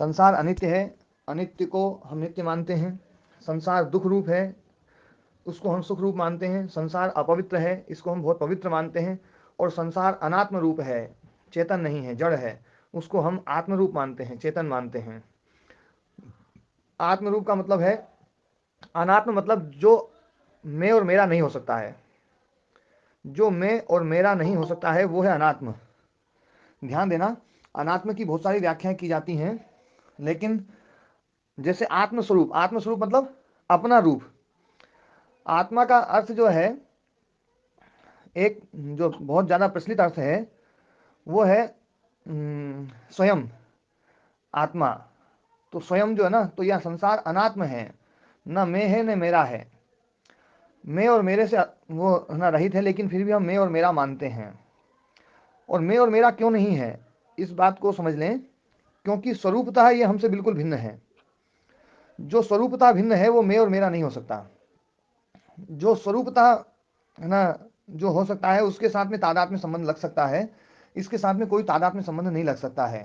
संसार अनित्य है, अनित्य को हम नित्य मानते हैं। संसार दुख रूप है, उसको हम सुख रूप मानते हैं। संसार अपवित्र है, इसको हम बहुत पवित्र मानते हैं। और संसार अनात्म रूप है, चेतन नहीं है, जड़ है, उसको हम आत्म रूप मानते हैं, चेतन मानते हैं। आत्म रूप का मतलब है, अनात्म मतलब जो मैं और मेरा नहीं हो सकता है। जो मैं और मेरा नहीं हो सकता है वो है अनात्म। ध्यान देना, अनात्म की बहुत सारी व्याख्याएं की जाती हैं, लेकिन जैसे आत्मस्वरूप, आत्मस्वरूप मतलब अपना रूप। आत्मा का अर्थ जो है, एक जो बहुत ज़्यादा प्रचलित अर्थ है वो है स्वयं, आत्मा। तो स्वयं जो है ना, तो यह संसार अनात्म है, न मैं है न मेरा है। मैं और मेरे से वो ना रहित है, लेकिन फिर भी हम मैं और मेरा मानते हैं। और मैं और मेरा क्यों नहीं है, इस बात को समझ लें। क्योंकि स्वरूपतः ये हमसे बिल्कुल भिन्न है। जो स्वरूपतः भिन्न है वो मैं और मेरा नहीं हो सकता। जो स्वरूपतः है ना, जो हो सकता है उसके साथ में तादात्म्य संबंध लग सकता है, इसके साथ में कोई तादात्म्य संबंध नहीं लग सकता है।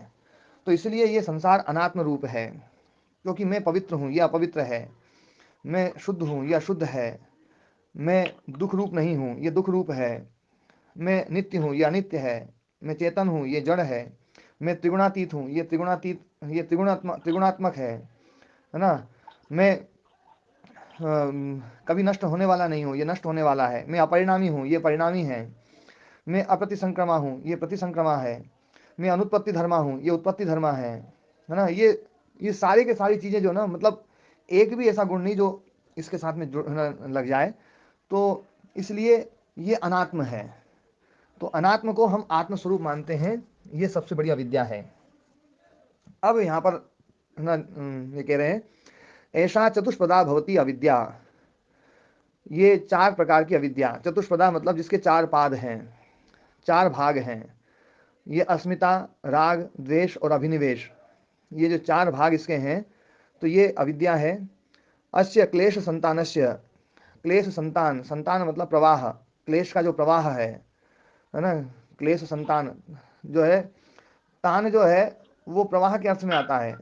तो इसलिए ये संसार अनात्म रूप है। क्योंकि मैं पवित्र हूँ, यह अपवित्र है। मैं शुद्ध हूँ, यह शुद्ध है। मैं दुख रूप नहीं हूँ, ये दुख रूप है। मैं नित्य हूँ, यह अनित्य है। मैं चेतन हूँ, ये जड़ है। मैं त्रिगुणातीत हूँ, ये त्रिगुणातीत, ये त्रिगुणात्मक है ना। मैं कभी नष्ट होने वाला नहीं हूँ, ये नष्ट होने वाला है। मैं अपरिणामी हूँ, ये परिणामी है। मैं अप्रतिसंक्रमा हूँ, ये प्रतिसंक्रमा है। मैं अनुत्पत्ति धर्मा हूँ, ये उत्पत्ति धर्मा है ना। ये सारी के सारी चीज़ें जो ना, मतलब एक भी ऐसा गुण नहीं जो इसके साथ में जुड़ लग जाए। तो इसलिए ये अनात्म है। तो अनात्म को हम आत्मस्वरूप मानते हैं, ये सबसे बड़ी अविद्या है। अब यहाँ पर ना ये कह रहे हैं, ऐसा चतुष्पदा भवती अविद्या। ये चार प्रकार की अविद्या, चतुष्पदा मतलब जिसके चार पाद हैं, चार भाग हैं। ये अस्मिता, राग, द्वेष और अभिनिवेश, ये जो चार भाग इसके हैं, तो ये अविद्या है। अस्य क्लेश संतानस्य, क्लेश संतान, संतान मतलब प्रवाह, क्लेश का जो प्रवाह है ना। क्लेश संतान जो है, तान जो है वो प्रवाह के अर्थ में आता है,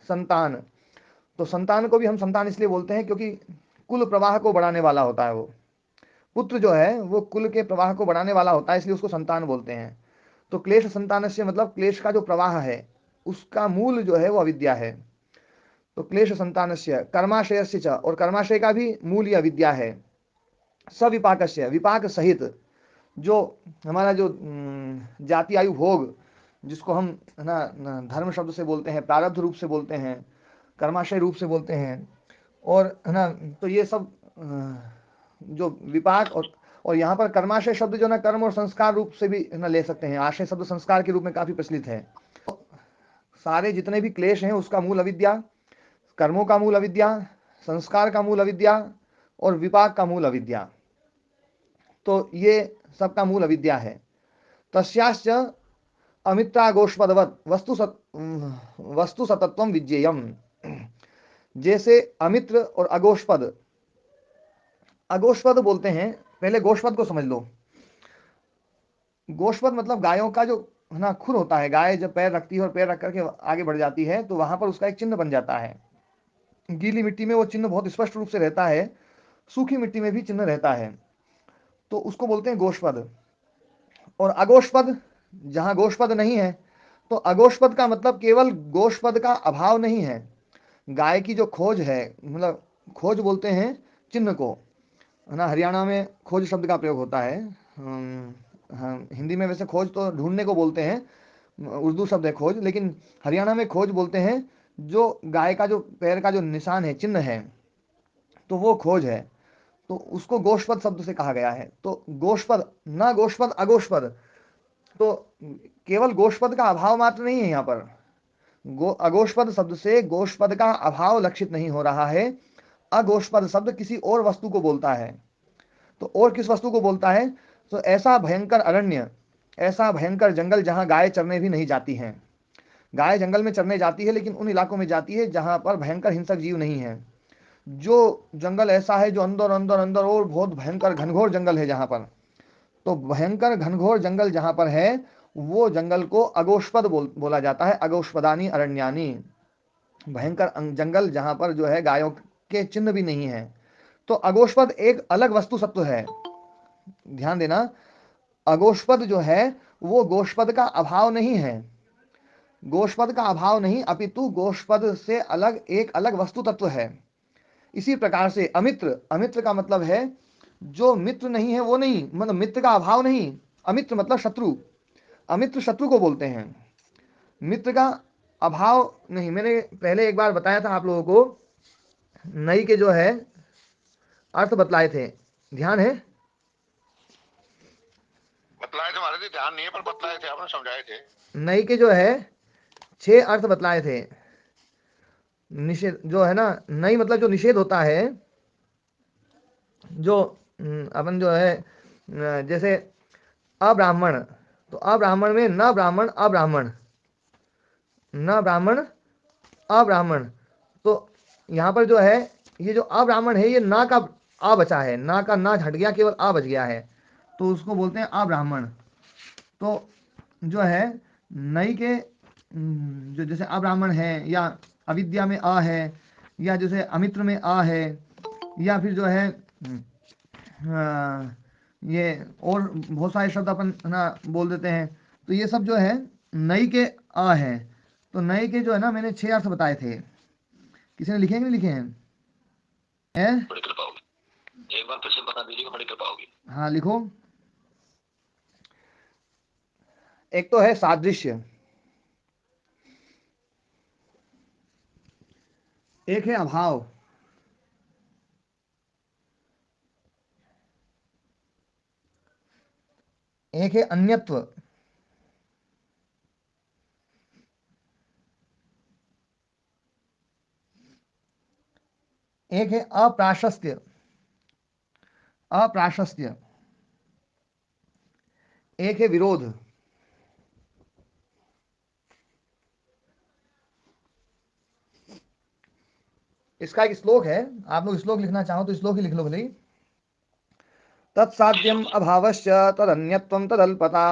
संतान। तो संतान को भी हम संतान इसलिए बोलते हैं क्योंकि कुल प्रवाह को बढ़ाने वाला होता है वो। पुत्र जो है वो कुल के प्रवाह को बढ़ाने वाला होता है, इसलिए उसको संतान बोलते हैं। तो क्लेश संतान से मतलब क्लेश का जो प्रवाह है उसका मूल जो है वो अविद्या है। तो क्लेश संतानस्य कर्माशयस्य च, और कर्माशय का भी मूल ही अविद्या है। सविपाकस्य, विपाक सहित, जो हमारा जो जाति आयु भोग, जिसको हम है ना धर्म शब्द से बोलते हैं, प्रारब्ध रूप से बोलते हैं, कर्माशय रूप से बोलते हैं, और है ना। तो ये सब जो विपाक, और यहाँ पर कर्माशय शब्द जो ना कर्म और संस्कार रूप से भी है ना ले सकते हैं। आशय शब्द संस्कार के रूप में काफी प्रचलित है। सारे जितने भी क्लेश हैं उसका मूल अविद्या, कर्मों का मूल अविद्या, संस्कार का मूल अविद्या और विपाक का मूल अविद्या। तो ये सबका मूल अविद्या है। तस्याश्च अमित्रागोष्पदवत वस्तु सतत्वम विज्ञेयम। जैसे अमित्र और अगोष्पद, अगोष्पद बोलते हैं, पहले गोष्पद को समझ लो। गोष्पद मतलब गायों का जो है ना खुर होता है। गाय जब पैर रखती है और पैर रख करके आगे बढ़ जाती है तो वहां पर उसका एक चिन्ह बन जाता है। गीली मिट्टी में वो चिन्ह बहुत स्पष्ट रूप से रहता है, सूखी मिट्टी में भी चिन्ह रहता है। तो उसको बोलते हैं गोष्पद। और अगोष्पद, जहां गोष्पद नहीं है, तो अगोष्पद का मतलब केवल गोष्पद का अभाव नहीं है। गाय की जो खोज है, मतलब खोज बोलते हैं चिन्ह को, है ना। हरियाणा में खोज शब्द का प्रयोग होता है। हाँ, हिंदी में वैसे खोज तो ढूंढने को बोलते हैं, उर्दू शब्द है खोज, लेकिन हरियाणा में खोज बोलते हैं जो गाय का जो पैर का जो निशान है, चिन्ह है, तो वो खोज है। तो उसको गोष्पद शब्द से कहा गया है। तो गोष्पद, ना गोष्पद अगोष्पद, तो केवल गोष्पद का अभाव मात्र नहीं है यहाँ पर। अगोष्पद शब्द से गोष्पद का अभाव लक्षित नहीं हो रहा है। अगोष्पद शब्द किसी और वस्तु को बोलता है। तो और किस वस्तु को बोलता है, तो ऐसा भयंकर अरण्य, ऐसा भयंकर जंगल जहां गाय चरने भी नहीं जाती हैं। गाय जंगल में चरने जाती है, लेकिन उन इलाकों में जाती है जहां पर भयंकर हिंसक जीव नहीं है। जो जंगल ऐसा है जो अंदर अंदर अंदर और बहुत भयंकर घनघोर जंगल है जहां पर, तो भयंकर घनघोर जंगल जहां पर है वो जंगल को अगोष्पद बोला जाता है। अगोष्पदानी अरण्यानी। भयंकर जंगल जहां पर जो है गायों के चिन्ह भी नहीं है। तो अगोष्पद एक अलग वस्तु सत्व है, ध्यान देना। अगोष्पद जो है वो गोष्पद का अभाव नहीं है, गोष्पद का अभाव नहीं, अपितु गोष्पद से अलग एक अलग वस्तु तत्व है। इसी प्रकार से अमित्र, अमित्र का मतलब है जो मित्र नहीं है वो नहीं, मतलब मित्र का अभाव नहीं, अमित्र मतलब शत्रु, अमित्र शत्रु को बोलते हैं, मित्र का अभाव नहीं। मैंने पहले एक बार बताया था आप लोगों को, नई के जो है अर्थ बतलाए थे, ध्यान है? बतलाए थे महाराज जी, ध्यान नहीं है पर बतलाए थे, आपने समझाए थे। नई के जो है 6 अर्थ बतलाए थे। निषेध जो है ना, नई मतलब जो निषेध होता है, जो अपन जो है जैसे अब्राह्मण, तो अब्राह्मण में न ब्राह्मण अब्राह्मण, न ब्राह्मण अब्राह्मण। तो यहाँ पर जो है ये जो अब्राह्मण है ये ना का आ बचा है, ना का ना हट गया, केवल आ बच गया है, तो उसको बोलते हैं अब्राह्मण। तो जो है नई के जो जैसे अब्राह्मण है, या अविद्या में आ है, या जैसे अमित्र में आ है, या फिर जो है ये और बहुत सारे शब्द अपन ना बोल देते हैं। तो ये सब जो है नई के आ है। तो नई के जो है ना मैंने 6 अर्थ बताए थे, किसी ने लिखे कि नहीं लिखे हैं? बड़ी कृपा होगी, एक बार फिर से बता दीजिएगा, बड़ी कृपा होगी। हाँ लिखो। एक तो है सादृश्य, एक है अभाव, एक है अन्यत्व, एक है अप्राशस्त्य, अप्राशस्त्य, एक है विरोध। इसका एक श्लोक है, आप लोग श्लोक लिखना चाहो तो श्लोक ही लिख लो भले ही। तत्साध्यम अभावश्च तदन्यत्वं तदल्पता,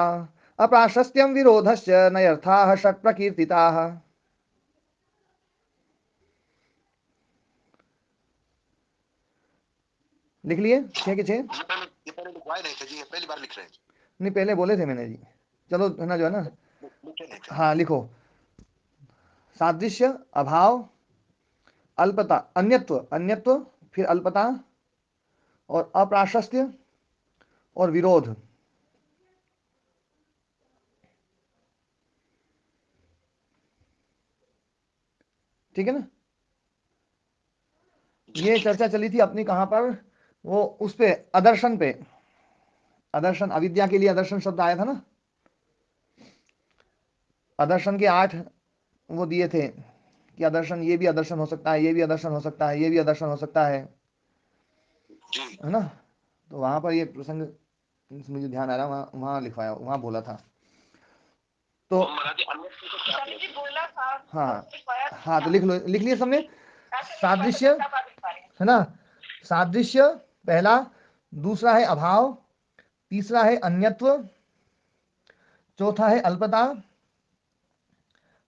अप्राशस्त्यम विरोधश्च नयर्थाः षट् प्रकीर्तिताः। लिख लिए 6 के 6? ये पहले लिखवाए नहीं थे जी, ये पहली बार लिख रहे हैं। नहीं पहले बोले थे मैंने जी, चलो है ना जो है ना। लिखे नहीं थे। हाँ लिखो। सादृश्य, अभाव, अल्पता, अन्यत्व, अन्यत्व, फिर अल्पता और अप्राशस्त्य और विरोध। ठीक है ना? ये चर्चा चली थी अपनी कहां पर, वो उस पे अदर्शन पे, अदर्शन, अविद्या के लिए अदर्शन शब्द आया था ना, अदर्शन के 8 वो दिए थे कि अदर्शन, ये भी अदर्शन हो सकता है, ये भी अदर्शन हो सकता है, ये भी अदर्शन हो सकता है ना? तो वहां पर ये प्रसंग मुझे ध्यान आ रहा, वहां वहां लिखवाया, वहां बोला था। तो हाँ हाँ, तो लिख लो, लिख लिए सबने। सादृश्य है ना, सादृश्य पहला, दूसरा है अभाव, तीसरा है अन्यत्व, चौथा है अल्पता,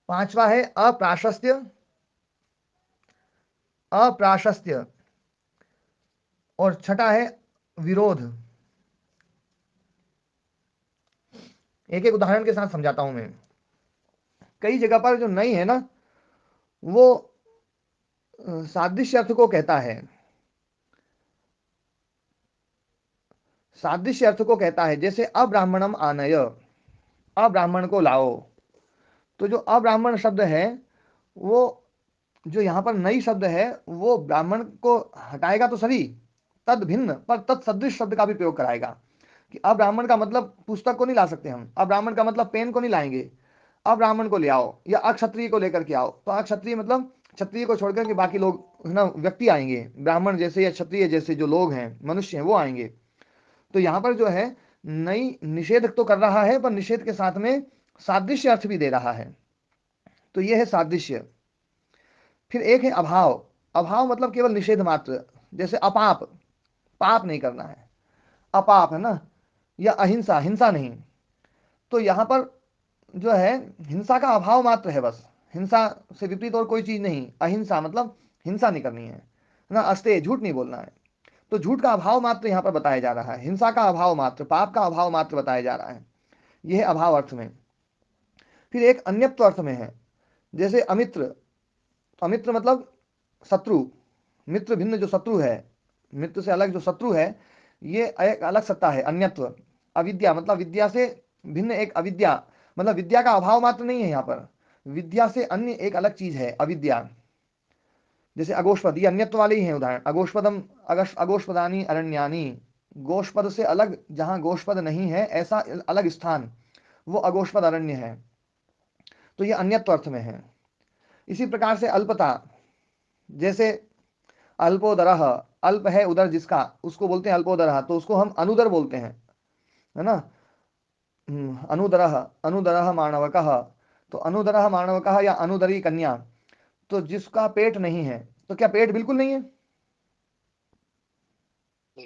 पांचवा है अप्राशस्त्य, अप्राशस्त्य, और छठा है विरोध। एक एक उदाहरण के साथ समझाता हूं मैं। कई जगह पर जो नहीं है ना, वो सादृश्य अर्थ को कहता है, सादृश्य अर्थ को कहता है। जैसे अब्राह्मणम आनय, अब्राह्मण को लाओ। तो जो अब्राह्मण शब्द है, वो जो यहाँ पर नई शब्द है, वो ब्राह्मण को हटाएगा तो सही, तद भिन्न पर तत्सदृश शब्द का भी प्रयोग कराएगा। कि अब्राह्मण का मतलब पुस्तक को नहीं ला सकते हम, अब्राह्मण का मतलब पेन को नहीं लाएंगे, अब्राह्मण को ले आओ, या अक्षत्रिय को लेकर के आओ। तो अक्षत्रिय मतलब क्षत्रिय को छोड़कर के बाकी लोग है ना, व्यक्ति आएंगे, ब्राह्मण जैसे या क्षत्रिय जैसे जो लोग हैं, मनुष्य हैं, वो आएंगे। तो यहाँ पर जो है नई निषेध तो कर रहा है, पर निषेध के साथ में सादृश्य अर्थ भी दे रहा है। तो यह है सादृश्य। फिर एक है अभाव, अभाव मतलब केवल निषेध मात्र, जैसे अपाप, पाप नहीं करना है, अपाप है ना, या अहिंसा, हिंसा नहीं। तो यहाँ पर जो है हिंसा का अभाव मात्र है बस, हिंसा से विपरीत और कोई चीज नहीं। अहिंसा मतलब हिंसा नहीं करनी है ना, अस्तेय झूठ नहीं बोलना है। तो झूठ का अभाव मात्र यहाँ पर बताया जा रहा है, हिंसा का अभाव मात्र, पाप का अभाव मात्र बताया जा रहा है। यह अभाव अर्थ में। फिर एक अन्यत्व अर्थ में है, जैसे अमित्र। तो अमित्र मतलब शत्रु, मित्र भिन्न जो शत्रु है, मित्र से अलग जो शत्रु है, ये एक अलग सत्ता है, अन्यत्व। अविद्या मतलब विद्या से भिन्न एक अविद्या, मतलब विद्या का अभाव मात्र नहीं है यहाँ पर, विद्या से अन्य एक अलग चीज है अविद्या। जैसे अगोष्पद, ये अन्यत्व वाले ही हैं उदाहरण। अगोष्पदम अगोष्पदानी अरण्यानी, गोष्पद से अलग जहां गोष्पद नहीं है ऐसा अलग स्थान, वो अगोष्पद अरण्य है। तो ये अन्यत्व अर्थ में है। इसी प्रकार से अल्पता, जैसे अल्पोदरः, अल्प है उदर जिसका, उसको बोलते हैं अल्पोदरः, तो उसको हम अनुदर बोलते हैं, है ना। अनुदरः, अनुदरः माणवकः, तो अनुदरः माणवकः या अनुदरी कन्या, तो जिसका पेट नहीं है। तो क्या पेट बिल्कुल नहीं है?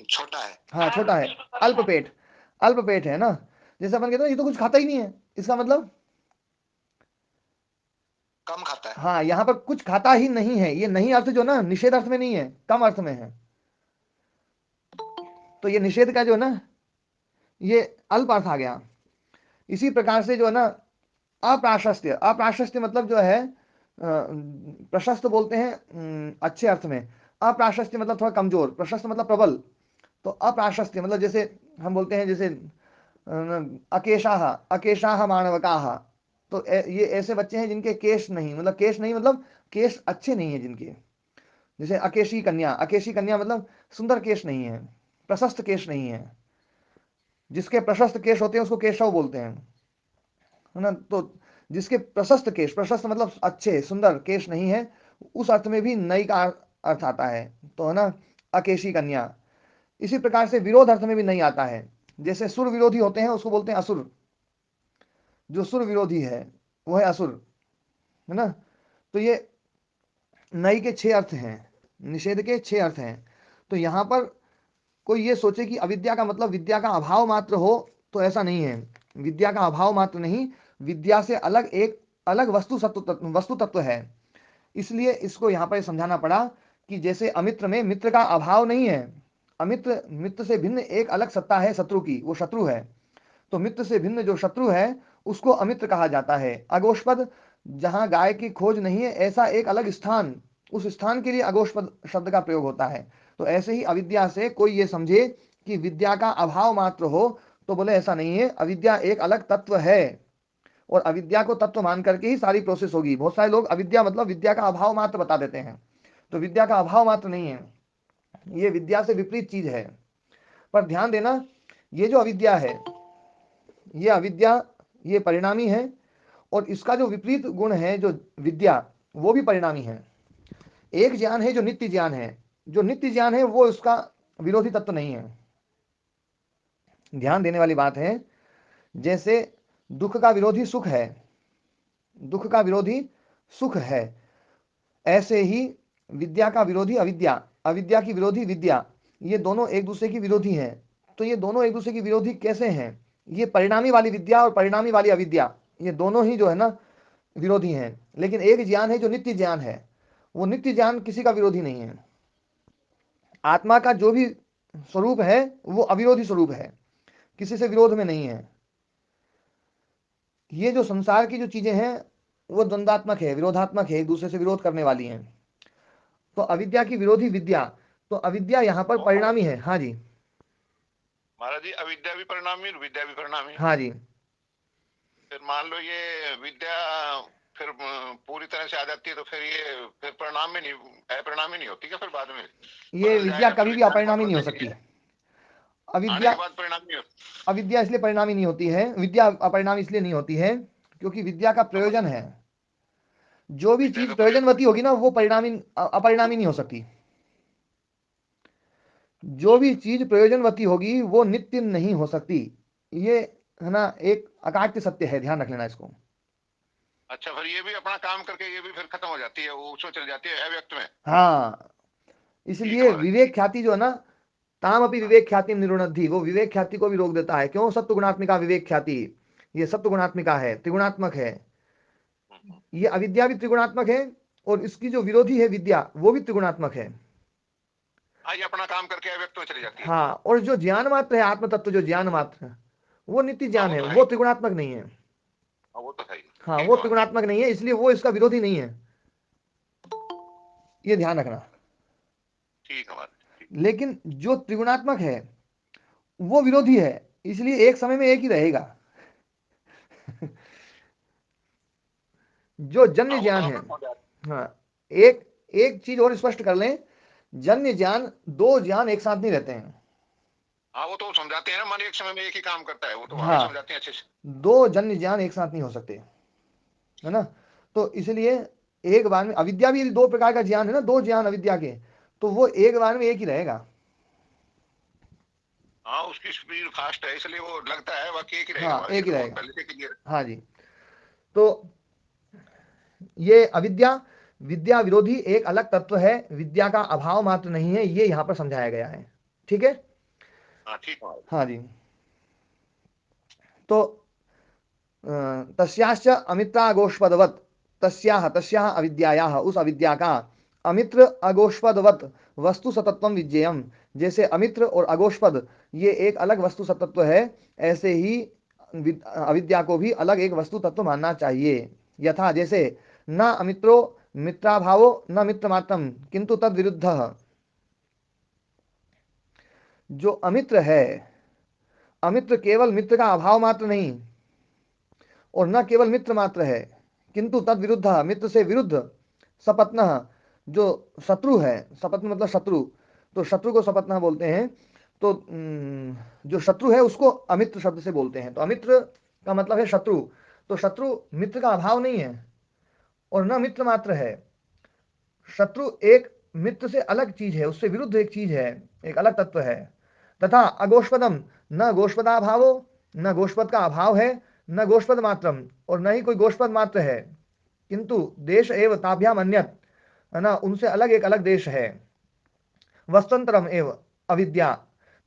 छोटा है। हाँ छोटा है, अल्प पेट, अल्प पेट है ना। जैसे अपन कहते हैं ये तो कुछ खाता ही नहीं है, इसका मतलब कम खाता है। हाँ यहाँ पर कुछ खाता ही नहीं है, ये नहीं अर्थ जो ना निषेध अर्थ में नहीं है, कम अर्थ में है। तो ये निषेध का जो है ना, ये अल्प अर्थ आ गया। इसी प्रकार से जो है ना अप्राशस्त्य, अप्राशस्त्य मतलब जो है प्रशस्त बोलते हैं अच्छे अर्थ में। अप्राशस्त्य मतलब थोड़ा कमजोर, प्रशस्त मतलब प्रबल। तो अप्राशस्त्य मतलब जैसे हम बोलते हैं, जैसे अकेशाह, अकेशाह माणवकाह, तो ये ऐसे बच्चे हैं जिनके केश नहीं, मतलब केश नहीं मतलब केश अच्छे नहीं है जिनके। जैसे अकेशी कन्या, अकेशी कन्या मतलब सुंदर केश नहीं है, प्रशस्त केश नहीं है। जिसके प्रशस्त केश होते हैं उसको केशव बोलते हैं, है ना। तो जिसके प्रशस्त केश, प्रशस्त मतलब अच्छे सुंदर केश नहीं है, उस अर्थ में भी नई का अर्थ आता है, तो है ना अकेशी कन्या। इसी प्रकार से विरोध अर्थ में भी नहीं आता है। जैसे सुर विरोधी होते हैं उसको बोलते हैं असुर, जो सुर विरोधी है वो है असुर, है ना। तो ये नई के 6 अर्थ हैं, निषेध के 6 अर्थ हैं। तो यहां पर कोई ये सोचे कि अविद्या का मतलब विद्या का अभाव मात्र हो, तो ऐसा नहीं है। विद्या का अभाव मात्र नहीं, विद्या से अलग एक अलग वस्तु तत्व है। इसलिए इसको यहाँ पर समझाना पड़ा कि जैसे अमित्र में मित्र का अभाव नहीं है, अमित्र मित्र से भिन्न एक अलग सत्ता है शत्रु की, वो शत्रु है। तो मित्र से भिन्न जो शत्रु है उसको अमित्र कहा जाता है। अगोष्पद, जहां गाय की खोज नहीं है ऐसा एक अलग स्थान, उस स्थान के लिए अगोष्पद शब्द का प्रयोग होता है। तो ऐसे ही अविद्या से कोई ये समझे कि विद्या का अभाव मात्र हो, तो बोले ऐसा नहीं है, अविद्या एक अलग तत्व है, और अविद्या को तत्व मान करके ही सारी प्रोसेस होगी। बहुत सारे लोग अविद्या मतलब विद्या का अभाव मात्र बता देते हैं, तो विद्या का अभाव मात्र नहीं है, ये विद्या से विपरीत चीज है। पर ध्यान देना, ये जो अविद्या है, ये अविद्या, ये परिणामी है, और इसका जो विपरीत गुण है जो विद्या, वो भी परिणामी है। एक ज्ञान है जो नित्य ज्ञान है, जो नित्य ज्ञान है वो उसका विरोधी तत्व नहीं है। ध्यान देने वाली बात है, जैसे दुख का विरोधी सुख है, दुख का विरोधी सुख है, ऐसे ही विद्या का विरोधी अविद्या, अविद्या की विरोधी विद्या, ये दोनों एक दूसरे की विरोधी हैं। तो ये दोनों एक दूसरे की विरोधी कैसे हैं? ये परिणामी वाली विद्या और परिणामी वाली अविद्या, ये दोनों ही जो है ना विरोधी हैं। लेकिन एक ज्ञान है जो नित्य ज्ञान है, वो नित्य ज्ञान किसी का विरोधी नहीं है। आत्मा का जो भी स्वरूप है वो अविरोधी स्वरूप है, किसी से विरोध में नहीं है। ये जो संसार की जो चीजें हैं वो द्वंद्वात्मक है, विरोधात्मक है, एक दूसरे से विरोध करने वाली हैं। तो अविद्या की विरोधी विद्या, तो अविद्या यहाँ पर परिणामी है। हाँ जी, महाराज जी, अविद्या भी परिणामी और विद्या भी परिणामी। हाँ जी। फिर मान लो ये विद्या फिर पूरी तरह से आ जाती है, तो फिर ये फिर परिणाम में नहीं, अपरिणामी नहीं होती क्या फिर बाद में? ये बदल विद्या जाएगा फिर कभी भी विज्ञान को अपरिणामी नहीं हो बदलने के सकती। लिए आने अविद्या, के बाद परिणाम नहीं होती। अविद्या इसलिए परिणामी नहीं होती है, विद्या अपरिणामी इसलिए नहीं होती है क्योंकि विद्या का समझ प्रयोजन है। जो भी विद्या का चीज प्रयोग। प्रयोजनवती होगी ना वो परिणामी अपरिणामी नहीं हो सकती। जो भी चीज प्रयोजनवती होगी वो नित्य नहीं हो सकती। ये है ना एक अकाट्य सत्य है, ध्यान रख लेना इसको। अच्छा, फिर ये भी अपना काम करके ये भी फिर खत्म हो जाती है, वो उसमें चल जाती है अव्यक्त में। हाँ, ठीक है इसलिए महाराज। विवेक ख्याति जो है ना, ताम अपनी हाँ, विवेक ख्याति निरुणद्धि, वो विवेक ख्याति को भी रोक देता है। क्यों? सत्व गुणात्मिका विवेक ख्याति, ये सत्व गुणात्मिका है, त्रिगुणात्मक है। ये अविद्या भी त्रिगुणात्मक है और इसकी जो विरोधी है विद्या वो भी त्रिगुणात्मक है। हाँ, ये अपना काम करके अव्यक्त में चली जाती है। हाँ, और जो ज्ञान मात्र है आत्म तत्व, जो ज्ञान मात्र है, वो नित्य हाँ ज्ञान वो है, तो है वो ही। त्रिगुणात्मक नहीं है। हाँ वो तो है ही। हाँ, ठीक वो है महाराज। त्रिगुणात्मक नहीं है, इसलिए वो इसका विरोधी नहीं है, ये ध्यान रखना। ठीक है महाराज, ठीक। लेकिन जो त्रिगुणात्मक है वो विरोधी है, इसलिए एक समय में एक ही रहेगा। जो जन्य हाँ वो तो ज्ञान है, आपने समझ आया। हाँ, एक एक चीज और स्पष्ट कर लें, जन्य ज्ञान, दो ज्ञान एक साथ नहीं रहते हैं। हाँ वो तो समझाते हैं ना, मन एक समय में एक ही काम करता है, वो तो वहां भी हाँ, समझाते हैं अच्छे से। दो जन्य ज्ञान एक साथ नहीं हो सकते, है ना। तो इसलिए एक बार में अविद्या भी दो प्रकार का ज्ञान है ना, दो ज्ञान अविद्या के, तो वो एक बार में एक ही रहेगा। हाँ उसकी स्पीड फास्ट है, इसलिए वो लगता है, बाकी एक ही रहेगा हाँ, महाराज, ये एक ही तो बहुत रहेगा। पहले से क्लियर। हाँ जी। तो ये अविद्या विद्या विरोधी एक अलग तत्व है, विद्या का अभाव मात्र नहीं है, ये यहां पर समझाया गया है। ठीक है। हाँ ठीक है महाराज। हाँ जी। तो तस्याश्च अमित्रागोष्पदवत्, तस्याह तस्याह अविद्यायाः, उस अविद्या का अमित्र अगोष्पदवत् वस्तु सतत्वम विज्ञेयम, जैसे अमित्र और अगोष्पद ये एक अलग वस्तु सतत्व है, ऐसे ही अविद्या को भी अलग एक वस्तु तत्व मानना चाहिए। यथा जैसे न अमित्रो मित्राभावो न मित्रमात्रम किंतु तद विरुद्ध, जो अमित्र है, अमित्र केवल मित्र का अभाव मात्र नहीं और न केवल मित्र मात्र है, किंतु तद विरुद्ध, मित्र से विरुद्ध, सपत्न, जो शत्रु है, सपत्न मतलब शत्रु, तो शत्रु को सपत्न बोलते हैं। तो जो शत्रु है उसको अमित्र शब्द से बोलते हैं, तो अमित्र का मतलब है शत्रु। तो शत्रु मित्र का अभाव नहीं है और न मित्र मात्र है, शत्रु एक मित्र से अलग चीज है, उससे विरुद्ध एक चीज है, एक अलग तत्व है। तथा अगोष्पदम, न गोष्पदा भावो, न गोष्पद का अभाव है, न गोष्पद मात्रम, और न ही कोई गोष्पद मात्र है, किंतु देश एव ताभ्याम अन्यत, है ना, उनसे अलग एक अलग देश है। वस्तंतरम एव अविद्या,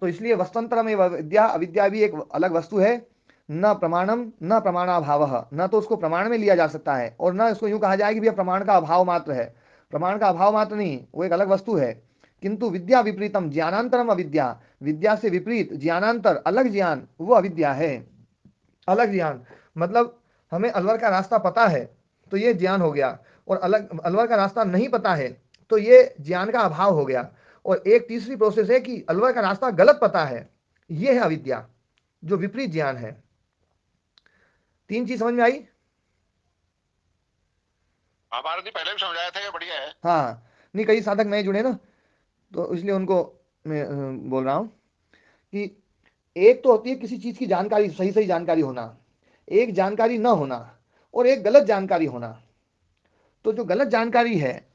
तो इसलिए वस्तंतरम एव अविद्या, अविद्या भी एक अलग वस्तु है। न प्रमाणम न प्रमाणाभाव, न तो उसको प्रमाण में लिया जा सकता है और न इसको यूं कहा जाए कि भैया प्रमाण का अभाव मात्र है, प्रमाण का अभाव मात्र नहीं, वो एक अलग वस्तु है। किंतु विद्या विपरीतम ज्ञानांतरम अविद्या, विद्या से विपरीत ज्ञानांतर अलग ज्ञान वो अविद्या है। अलग ज्ञान मतलब हमें अलवर का रास्ता पता है तो ये ज्ञान हो गया, और अलग अलवर का रास्ता नहीं पता है तो ये ज्ञान का अभाव हो गया। और एक तीसरी प्रोसेस है कि अलवर का रास्ता गलत पता है, ये है अविद्या, जो विपरीत ज्ञान है। तीन चीज समझ में आई। हाँ महाराज जी पहले भी समझाया था, ये बढ़िया है। हाँ, नहीं कई साधक नए जुड़े ना, तो इसलिए उनको मैं बोल रहा हूं कि एक तो होती है किसी चीज की जानकारी, सही सही जानकारी होना, एक जानकारी न होना, और एक गलत जानकारी होना। तो जो गलत जानकारी है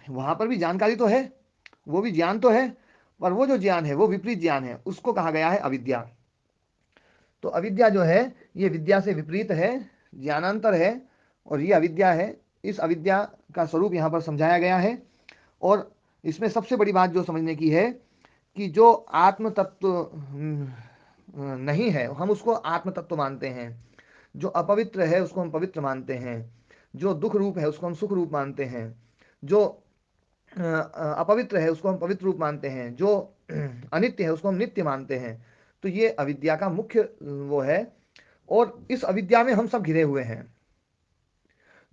वहां पर भी जानकारी तो है, वो भी ज्ञान तो है, पर वो जो ज्ञान है वो विपरीत ज्ञान है, उसको कहा गया है अविद्या। तो अविद्या जो है ये विद्या से विपरीत है, ज्ञानांतर है, और ये अविद्या है। इस अविद्या का स्वरूप यहाँ पर समझाया गया है। और इसमें सबसे बड़ी बात जो समझने की है कि जो आत्म तत्व नहीं है हम उसको आत्म तत्व मानते हैं, जो अपवित्र है उसको हम पवित्र मानते हैं, जो दुख रूप है उसको हम सुख रूप मानते हैं, जो अपवित्र है उसको हम पवित्र रूप मानते हैं, जो अनित्य है उसको हम नित्य मानते हैं। तो ये अविद्या का मुख्य वो है, और इस अविद्या में हम सब घिरे हुए हैं।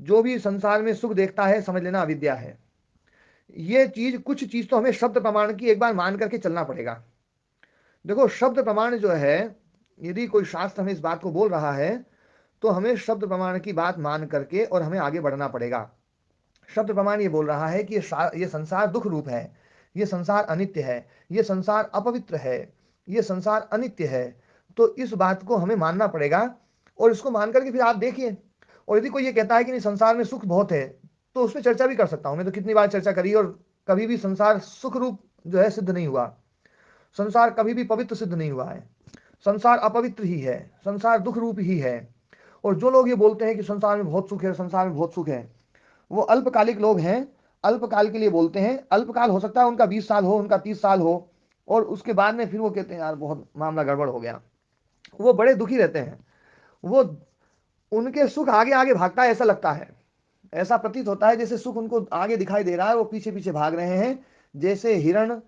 जो भी संसार में सुख देखता है समझ लेना अविद्या है। ये चीज, कुछ चीज तो हमें शब्द प्रमाण की एक बार मान करके चलना पड़ेगा। देखो शब्द प्रमाण जो है, यदि कोई शास्त्र हमें इस बात को बोल रहा है तो हमें शब्द प्रमाण की बात मान करके और हमें आगे बढ़ना पड़ेगा। शब्द प्रमाण ये बोल रहा है कि ये संसार दुख रूप है, ये संसार अनित्य है, ये संसार अपवित्र है, ये संसार अनित्य है। तो इस बात को हमें मानना पड़ेगा, और इसको मान करके फिर आप देखिए। और यदि कोई ये कहता है कि नहीं संसार में सुख बहुत है, तो उस पर चर्चा भी कर सकता हूं, मैं तो कितनी बार चर्चा करी, और कभी भी संसार सुख रूप जो है सिद्ध नहीं हुआ, संसार कभी भी पवित्र सिद्ध नहीं हुआ है, संसार अपवित्र ही है, संसार दुख रूप ही है। और जो लोग ये बोलते हैं कि संसार में बहुत सुख है, संसार में बहुत सुख है, वो अल्पकालिक लोग हैं, अल्पकाल के लिए बोलते हैं। अल्पकाल हो सकता है उनका 20 साल हो, उनका 30 साल हो, और उसके बाद में फिर वो कहते हैं यार बहुत मामला गड़बड़ हो गया, वो बड़े दुखी रहते हैं, वो उनके सुख आगे आगे भागता है ऐसा लगता है। ऐसा प्रतीत होता है जैसे सुख उनको आगे दिखाई दे रहा है, वो पीछे पीछे भाग रहे हैं, जैसे हिरण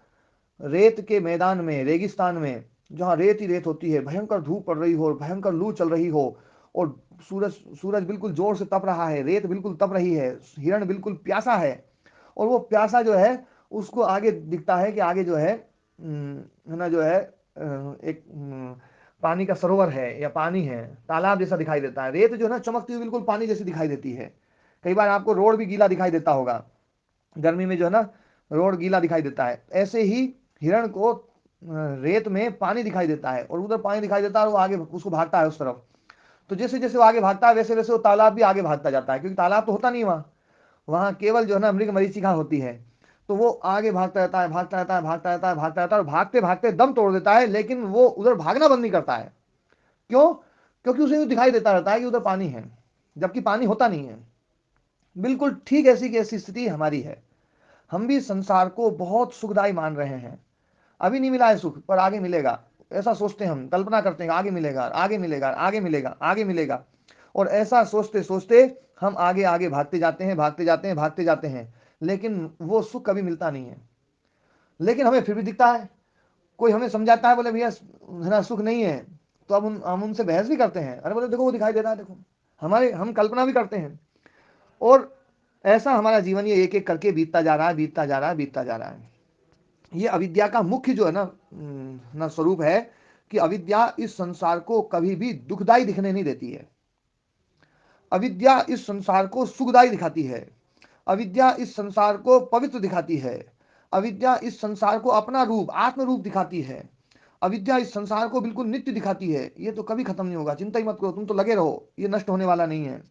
रेत के मैदान में, रेगिस्तान में, जहाँ रेत ही रेत होती है, भयंकर धूप पड़ रही हो, भयंकर लू चल रही हो, और सूरज सूरज बिल्कुल जोर से तप रहा है, रेत बिल्कुल तप रही है, हिरण बिल्कुल प्यासा है, और वो प्यासा जो है उसको आगे दिखता है कि आगे जो है ना, जो है एक पानी का सरोवर है या पानी है, तालाब जैसा दिखाई देता है। रेत जो है ना चमकती हुई बिल्कुल पानी जैसी दिखाई देती है। कई बार आपको रोड भी गीला दिखाई देता होगा, गर्मी में जो है ना रोड गीला दिखाई देता है। ऐसे ही हिरण को रेत में पानी दिखाई देता है, और उधर पानी दिखाई देता है और वो आगे उसको भागता है उस तरफ। तो जैसे जैसे वो आगे भागता है वैसे वैसे वो तालाब भी आगे भागता जाता है, क्योंकि तालाब तो होता नहीं वहाँ, वहाँ केवल जो है ना मृग मरीचिका होती है। तो वो आगे भागता रहता है, भागता रहता है, भागता रहता है, भागता रहता है, और भागते भागते दम तोड़ देता है, लेकिन वो उधर भागना बंद नहीं करता है। क्यों? क्योंकि उसे यूं दिखाई देता रहता है कि उधर पानी है, जबकि पानी होता नहीं है। बिल्कुल ठीक ऐसी की ऐसी स्थिति हमारी है। हम भी संसार को बहुत सुखदायी मान रहे हैं। अभी नहीं मिला है सुख, पर आगे मिलेगा, ऐसा सोचते हैं हम, कल्पना करते हैं आगे मिलेगा, आगे मिलेगा, आगे मिलेगा, आगे मिलेगा, और ऐसा सोचते सोचते हम आगे आगे भागते जाते हैं, भागते जाते हैं, भागते जाते हैं, लेकिन वो सुख कभी मिलता नहीं है। लेकिन हमें फिर भी दिखता है। कोई हमें समझाता है, बोले भैया है ना सुख नहीं है, तो अब हम उनसे बहस भी करते हैं, अरे बोले देखो वो दिखाई दे रहा है, देखो, हमारे हम कल्पना भी करते हैं। और ऐसा हमारा जीवन ये एक एक करके बीतता जा रहा है, बीतता जा रहा है, बीतता जा रहा है। ये अविद्या का मुख्य जो है ना स्वरूप है, कि अविद्या इस संसार को कभी भी दुखदाई दिखने नहीं देती है। अविद्या इस संसार को सुखदाई दिखाती है। अविद्या इस संसार को पवित्र दिखाती है। अविद्या इस संसार को अपना रूप, आत्म रूप दिखाती है। अविद्या इस संसार को बिल्कुल नित्य दिखाती है। ये तो कभी खत्म नहीं होगा, चिंता ही मत करो, तुम तो लगे रहो, ये नष्ट होने वाला नहीं है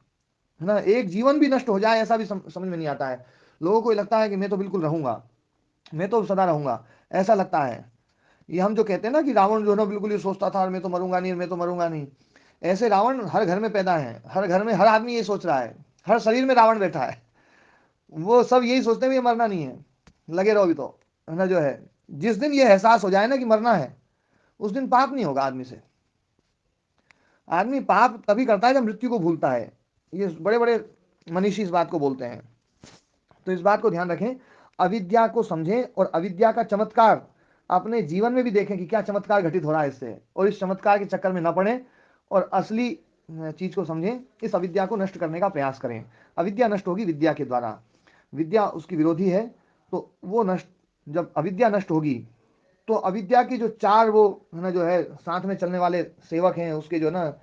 ना। एक जीवन भी नष्ट हो जाए ऐसा भी समझ में नहीं आता है। लोगों को लगता है कि मैं तो बिल्कुल रहूंगा, मैं तो सदा रहूंगा, ऐसा लगता है। ये हम जो कहते हैं ना कि रावण जो है ना बिल्कुल ये सोचता था मैं तो मरूंगा नहीं, मैं तो मरूंगा नहीं, ऐसे रावण हर घर में पैदा है, हर घर में हर आदमी ये सोच रहा है, हर शरीर में रावण बैठा है। वो सब यही सोचते हैं ये मरना नहीं है, लगे रहो अभी तो, है ना। जो है जिस दिन ये एहसास हो जाए ना कि मरना है, उस दिन पाप नहीं होगा आदमी से। आदमी पाप तभी करता है जब मृत्यु को भूलता है। ये बड़े बड़े मनीषी इस बात को बोलते हैं। तो इस बात को ध्यान रखें, अविद्या को समझें, और अविद्या का चमत्कार अपने जीवन में भी देखें कि क्या चमत्कार घटित हो रहा है इससे, और इस चमत्कार के चक्कर में न पड़े, और असली चीज को समझें, इस अविद्या को नष्ट करने का प्रयास करें। अविद्या नष्ट होगी विद्या के द्वारा, विद्या उसकी विरोधी है। तो वो नष्ट, जब अविद्या नष्ट होगी, तो अविद्या की जो चार वो है ना जो है साथ में चलने वाले सेवक हैं उसके, जो ना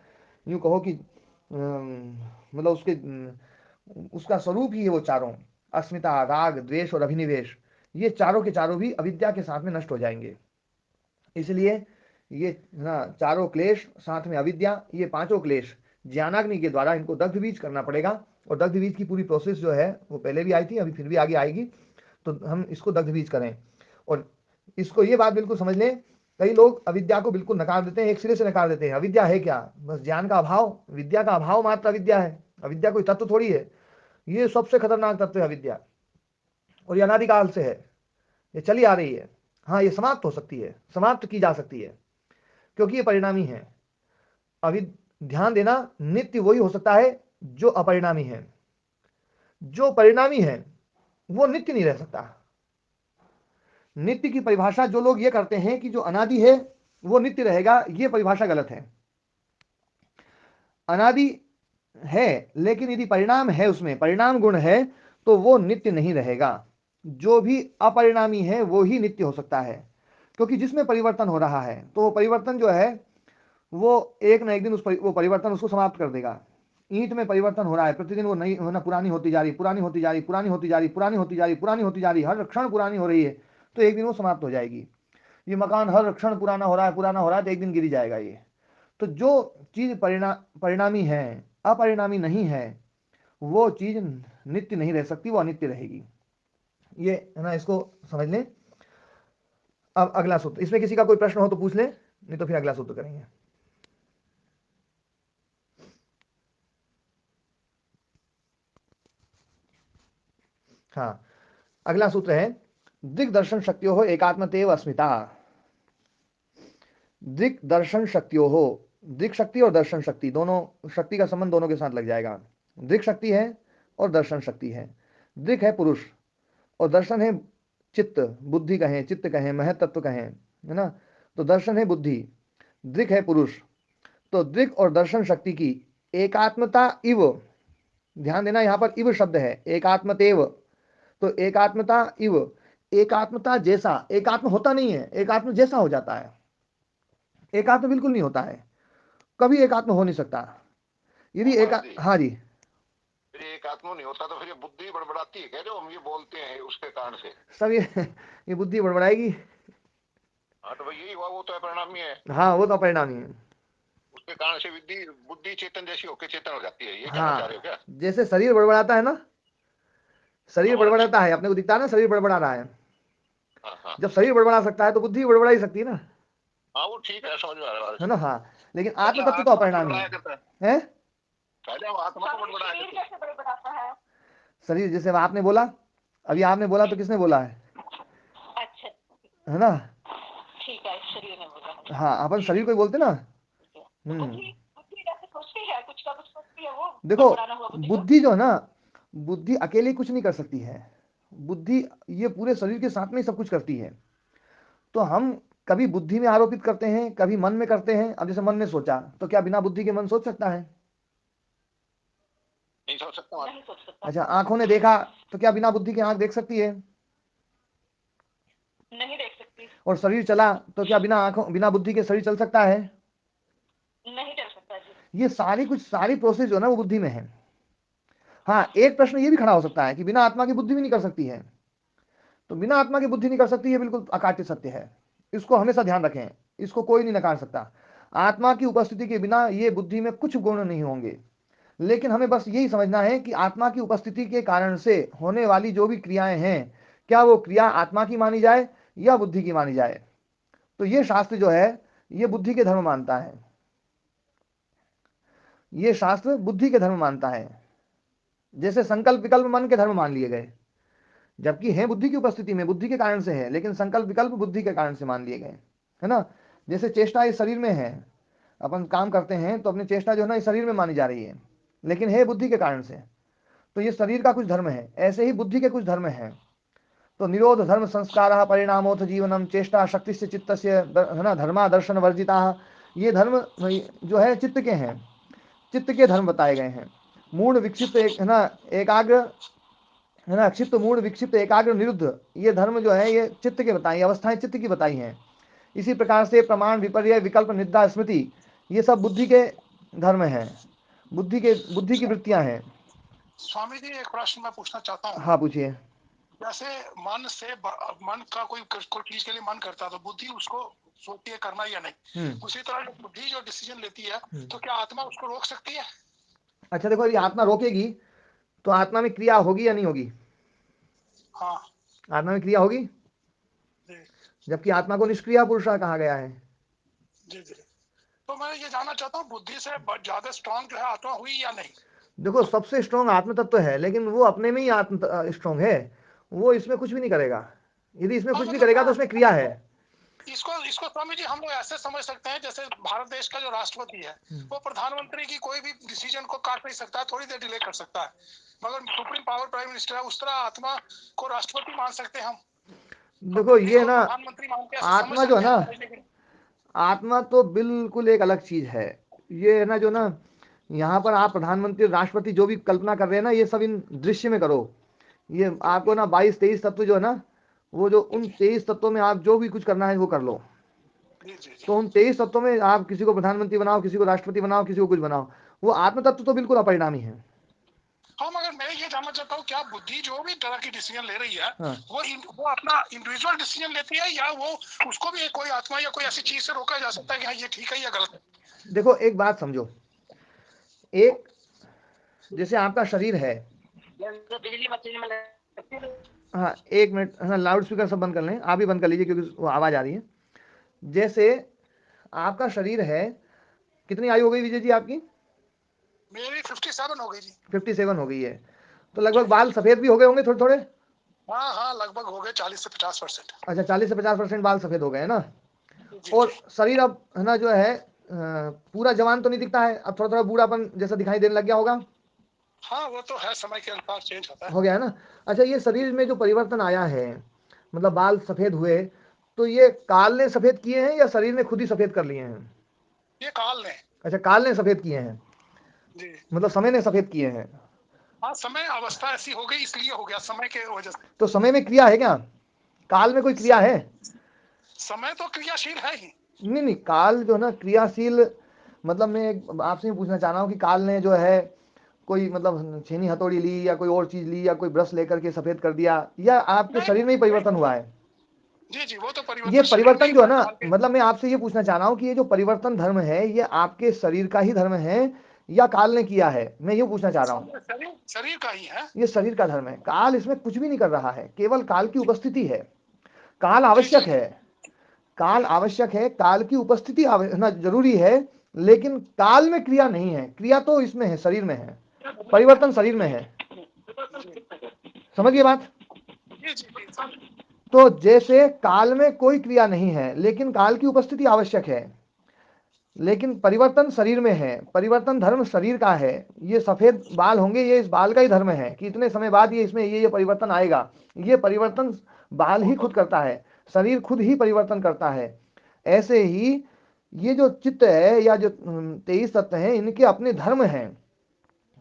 यूं कहो कि मतलब उसके उसका स्वरूप ही है वो चारों, अस्मिता, राग, द्वेष और अभिनिवेश, ये चारों के चारों भी अविद्या के साथ में नष्ट हो जाएंगे। इसलिए ये ना चारों क्लेश साथ में अविद्या, ये पांचों क्लेश ज्ञानाग्नि के द्वारा इनको दग्ध बीज करना पड़ेगा। और दग्ध बीज की पूरी प्रोसेस जो है वो पहले भी आई थी, अभी फिर भी आगे आएगी। तो हम इसको दग्ध बीज करें। और इसको ये बात बिल्कुल समझ लें, कई लोग अविद्या को बिल्कुल नकार देते हैं, एक सिरे से नकार देते हैं। अविद्या है क्या? बस ज्ञान का अभाव, विद्या का अभाव मात्र अविद्या है। अविद्या कोई तत्व थोड़ी है, ये सबसे खतरनाक तत्व है अविद्या, और ये अनादिकाल से है, ये चली आ रही है। हाँ, ये समाप्त हो सकती है, समाप्त की जा सकती है, क्योंकि ये परिणामी है। अभी ध्यान देना, नित्य वही हो सकता है जो अपरिणामी है। जो परिणामी है वो नित्य नहीं रह सकता। नित्य की परिभाषा जो लोग ये करते हैं कि जो अनादि है वो नित्य रहेगा, ये परिभाषा गलत है। अनादि है, लेकिन यदि परिणाम है, उसमें परिणाम गुण है, तो वो नित्य नहीं रहेगा। जो भी अपरिणामी है वो ही नित्य हो सकता है, क्योंकि जिसमें परिवर्तन हो रहा है, तो वो परिवर्तन जो है वो एक ना एक दिन वो परिवर्तन उसको समाप्त कर देगा। ईंट में परिवर्तन हो रहा है, प्रतिदिन वो नई होना, पुरानी होती जा रही, पुरानी होती जा रही, पुरानी होती जा रही, पुरानी होती जा रही, पुरानी होती जा रही, हर क्षण पुरानी हो रही है, तो एक दिन वो समाप्त हो जाएगी। ये मकान हर क्षण पुराना हो रहा है, पुराना हो रहा है, तो एक दिन गिर जाएगा ये। तो जो चीज परिणामी है, अपरिणामी नहीं है, वो चीज नित्य नहीं रह सकती, वो अनित्य रहेगी। ये है ना, इसको समझ लें। अब अगला सूत्र, इसमें किसी का कोई प्रश्न हो तो पूछ ले, नहीं तो फिर अगला सूत्र करेंगे। हाँ, अगला सूत्र है दिग्दर्शन शक्तियों हो एकात्मतेव अस्मिता। दिग्दर्शन शक्तियों हो, दिक शक्ति और दर्शन शक्ति, दोनों शक्ति का संबंध दोनों के साथ लग जाएगा। दिक शक्ति है और दर्शन शक्ति है। दृक् है पुरुष और दर्शन है चित्त, बुद्धि कहें, चित्त कहें, महतत्व कहें, है ना। तो दर्शन है बुद्धि, दृक् है पुरुष। तो दृक् और दर्शन शक्ति की एकात्मता इव, ध्यान देना यहाँ पर इव शब्द है, एकात्मतेव। तो एकात्मता इव, एकात्मता जैसा, एकात्म होता नहीं है, एकात्म जैसा हो जाता है। एकात्म बिल्कुल नहीं होता है, कभी एकात्म हो नहीं सकता। यदि हाँ जी, फिर एक आत्मा नहीं होता तो फिर ये बुद्धि बड़बड़ाती है क्या, जो हम ये बोलते हैं उसके कारण से सब ये बुद्धि बड़बड़ाएगी। हाँ तो भाई यही हुआ, वो तो परिणामी है। हाँ वो तो परिणामी है, उसके कारण से बुद्धि बुद्धि चेतन जैसी होकर चेतन हो जाती है, ये कहना चाह रहे हो हाँ क्या? जैसे शरीर बड़बड़ाता है ना, शरीर हाँ जी, बड़बड़ाता है, अपने को दिखता है ना शरीर बड़बड़ा रहा है। हाँ हाँ जब शरीर बड़बड़ा सकता है तो बुद्धि बड़बड़ा ही सकती है ना, हाँ, वो ठीक है, समझ में आ रहा है है। ना। हाँ लेकिन पहले आत्म तत्व तो आत्मा तो अपरिणामी बड़बड़ाया करता है, है। पहले वो आत्मा तो बड़बड़ाया करता है। कैसे बड़बड़ाता है? शरीर जैसे आपने बोला, अभी आपने बोला तो किसने बोला अच्छा है ना। ठीक है, शरीर ने बोला। हाँ अपन शरीर को ही बोलते ना। तो बुद्धि बुद्धि कैसे सोचती है, कुछ ना कुछ सोचती है वो, देखो बड़बड़ाना हुआ बुद्धि को। बुद्धि जो है ना, बुद्धि अकेले कुछ नहीं कर सकती है, बुद्धि ये पूरे शरीर के साथ में ही सब कुछ करती है। तो हम कभी बुद्धि में आरोपित करते हैं, कभी मन में करते हैं। अब जैसे मन में सोचा, तो क्या बिना बुद्धि के मन सोच सकता है? नहीं सोच सकता, नहीं सोच सकता, अच्छा, आंखों ने देखा, तो क्या बिना बुद्धि के आंख देख सकती है? नहीं देख सकती, और शरीर चला, तो क्या बिना आंखों, बिना बुद्धि के शरीर चल सकता है? नहीं चल सकता जी। ये सारी प्रोसेस जो है ना वो बुद्धि में है। हाँ एक प्रश्न ये भी खड़ा हो सकता है कि बिना आत्मा की बुद्धि भी नहीं कर सकती है। तो बिना आत्मा की बुद्धि नहीं कर सकती है, बिल्कुल अकाट्य सत्य है, इसको हमेशा ध्यान रखें, इसको कोई नहीं नकार सकता। आत्मा की उपस्थिति के बिना ये बुद्धि में कुछ गुण नहीं होंगे। लेकिन हमें बस यही समझना है कि आत्मा की उपस्थिति के कारण से होने वाली जो भी क्रियाएं हैं, क्या वो क्रिया आत्मा की मानी जाए या बुद्धि की मानी जाए। तो ये शास्त्र जो है ये बुद्धि के धर्म मानता है, ये शास्त्र बुद्धि के धर्म मानता है। जैसे संकल्प विकल्प मन के धर्म मान लिए गए, जबकि है बुद्धि की उपस्थिति में, बुद्धि के कारण से है, लेकिन संकल्प विकल्प बुद्धि के कारण से मान लिए गए, है ना। जैसे चेष्टा इस शरीर में है, अपन काम करते हैं तो अपनी चेष्टा जो है ना इस शरीर में मानी जा रही है, लेकिन है बुद्धि के कारण से। तो ये शरीर का कुछ धर्म है, ऐसे ही बुद्धि के कुछ धर्म है। तो निरोध धर्म संस्कार परिणामोथ जीवनम चेष्टा शक्ति से चित्त से, है ना, धर्मा दर्शन वर्जिता, ये धर्म जो है चित्त के हैं, चित्त के धर्म बताए गए हैं। मूड विक्षिप्त एक, है ना, एकाग्र, है ना, क्षिप्त मूड विक्षिप्त एकाग्र निरुद्ध, ये धर्म जो है ये चित्त के बताई, अवस्थाएं चित्त की बताई हैं। इसी प्रकार से प्रमाण विपर्य विकल्प निद्रा स्मृति, ये सब बुद्धि के धर्म हैं, बुद्धि की वृत्तियां हैं। स्वामी जी एक प्रश्न मैं पूछना चाहता हूँ। हाँ पूछिए। जैसे मन का कोई चीज के लिए मन करता है तो बुद्धि उसको सोचती है करना या नहीं, उसी तरह जो बुद्धि जो डिसीजन लेती है तो क्या आत्मा उसको रोक सकती है? अच्छा देखो, यदि आत्मा रोकेगी तो आत्मा में क्रिया होगी या नहीं होगी? हाँ आत्मा में क्रिया होगी, जी जबकि आत्मा को निष्क्रिय पुरुषा कहा गया है। जी जी। तो मैं ये जानना चाहता हूँ बुद्धि से ज्यादा स्ट्रांग जो है आत्मा हुई या नहीं? देखो सबसे स्ट्रॉन्ग आत्म तत्व है, लेकिन वो अपने में ही आत्म स्ट्रॉन्ग है, वो इसमें कुछ भी नहीं करेगा। यदि इसमें कुछ भी करेगा तो उसमें क्रिया है। इसको इसको स्वामी जी हम लोग ऐसे समझ सकते हैं, जैसे भारत देश का जो राष्ट्रपति है वो प्रधानमंत्री की कोई भी डिसीजन को काट नहीं सकता, थोड़ी देर डिले कर सकता है, मगर सुप्रीम पावर प्राइम मिनिस्टर है, उस तरह आत्मा को राष्ट्रपति मान सकते हैं हम? देखो ये ना, प्रधानमंत्री मान के ऐसे समझ आत्मा जो है ना, सकते हैं? आत्मा तो बिल्कुल एक अलग चीज है। ये है ना जो ना, यहाँ पर आप प्रधानमंत्री राष्ट्रपति जो भी कल्पना कर रहे हैं ना, ये सब इन दृश्य में करो। ये आपको ना 22-23 तत्व जो है ना, वो जो उन 23 तत्वों में आप जो भी कुछ करना है वो कर लो। तो उन 23 तत्वों में आप किसी को प्रधानमंत्री बनाओ, किसी को राष्ट्रपति बनाओ, किसी को कुछ बनाओ, वो आत्म तत्व तो बिल्कुल अपरिणामी है। हाँ मगर मैं ये जानना चाहता हूँ क्या बुद्धि जो भी तरह की डिसीजन ले रही है हाँ। वो अपना इंडिविजुअल डिसीजन लेती है, या वो उसको भी कोई आत्मा या कोई ऐसी चीज से रोका जा सकता है कि हाँ ये ठीक है या गलत है? देखो एक बात समझो, एक जैसे आपका शरीर है, बिजली मशीन में हाँ एक मिनट, हाँ लाउड स्पीकर सब बंद कर लें, आप भी बंद कर लीजिए क्योंकि वो आवाज़ आ रही है। जैसे आपका शरीर है, कितनी आयु हो गई विजय जी आपकी? मेरी 57 हो गई जी। 57 हो गई है, तो लगभग बाल सफ़ेद भी हो गए होंगे थोड़े थोड़े? हाँ हाँ लगभग हो गए 40 से 50%। अच्छा 40 से 50% बाल सफ़ेद हो गए है ना। जी और जी। शरीर अब है ना जो है पूरा जवान तो नहीं दिखता है, अब थोड़ा थोड़ा बूढ़ापन जैसा दिखाई देने लग गया होगा। हाँ वो तो है, समय के अनुसार चेंज होता है। हो गया है ना। अच्छा, ये शरीर में जो परिवर्तन आया है, मतलब बाल सफेद हुए, तो ये काल ने सफेद किए हैं या शरीर ने खुद ही सफेद कर लिए हैं? ये काल ने। अच्छा, काल ने सफेद किए हैं, जी मतलब समय ने सफेद किए हैं। हाँ, समय अवस्था ऐसी हो गई इसलिए हो गया, समय के वजह से। तो समय में क्रिया है क्या? काल में कोई क्रिया है? समय तो क्रियाशील है ही। नहीं नहीं, काल जो है ना क्रियाशील, मतलब मैं आपसे ही पूछना चाह रहा हूँ कि काल ने जो है कोई मतलब छेनी हथौड़ी ली या कोई और चीज ली या कोई ब्रश लेकर के सफेद कर दिया, या आपके नहीं शरीर में ही परिवर्तन हुआ है? जी जी, वो तो ये परिवर्तन शरीर में ही परिवर्तन जो हुआ है है, ना, काल के। मतलब मैं आपसे ये पूछना चाह रहा हूँ कि ये जो परिवर्तन धर्म है, ये आपके शरीर का ही धर्म है या काल ने किया है? मैं ये पूछना चाह रहा हूँ। शरीर शरीर का ही है। ये शरीर का धर्म है, काल इसमें कुछ भी नहीं कर रहा है, केवल काल की उपस्थिति है। काल जी जी आवश्यक है, काल आवश्यक है, काल की उपस्थिति ना जरूरी है, लेकिन काल में क्रिया नहीं है। क्रिया तो इसमें है, शरीर में है, परिवर्तन शरीर में है। समझिए बात। जी जी जी, तो जैसे काल में कोई क्रिया नहीं है लेकिन काल की उपस्थिति आवश्यक है, लेकिन परिवर्तन शरीर में है, परिवर्तन धर्म शरीर का है। ये सफेद बाल होंगे, ये इस बाल का ही धर्म है कि इतने समय बाद ये इसमें ये परिवर्तन आएगा। ये परिवर्तन बाल ही खुद करता है, शरीर खुद ही परिवर्तन करता है। ऐसे ही ये जो चित्त है या जो 23 तत्व हैं, इनके अपने धर्म हैं,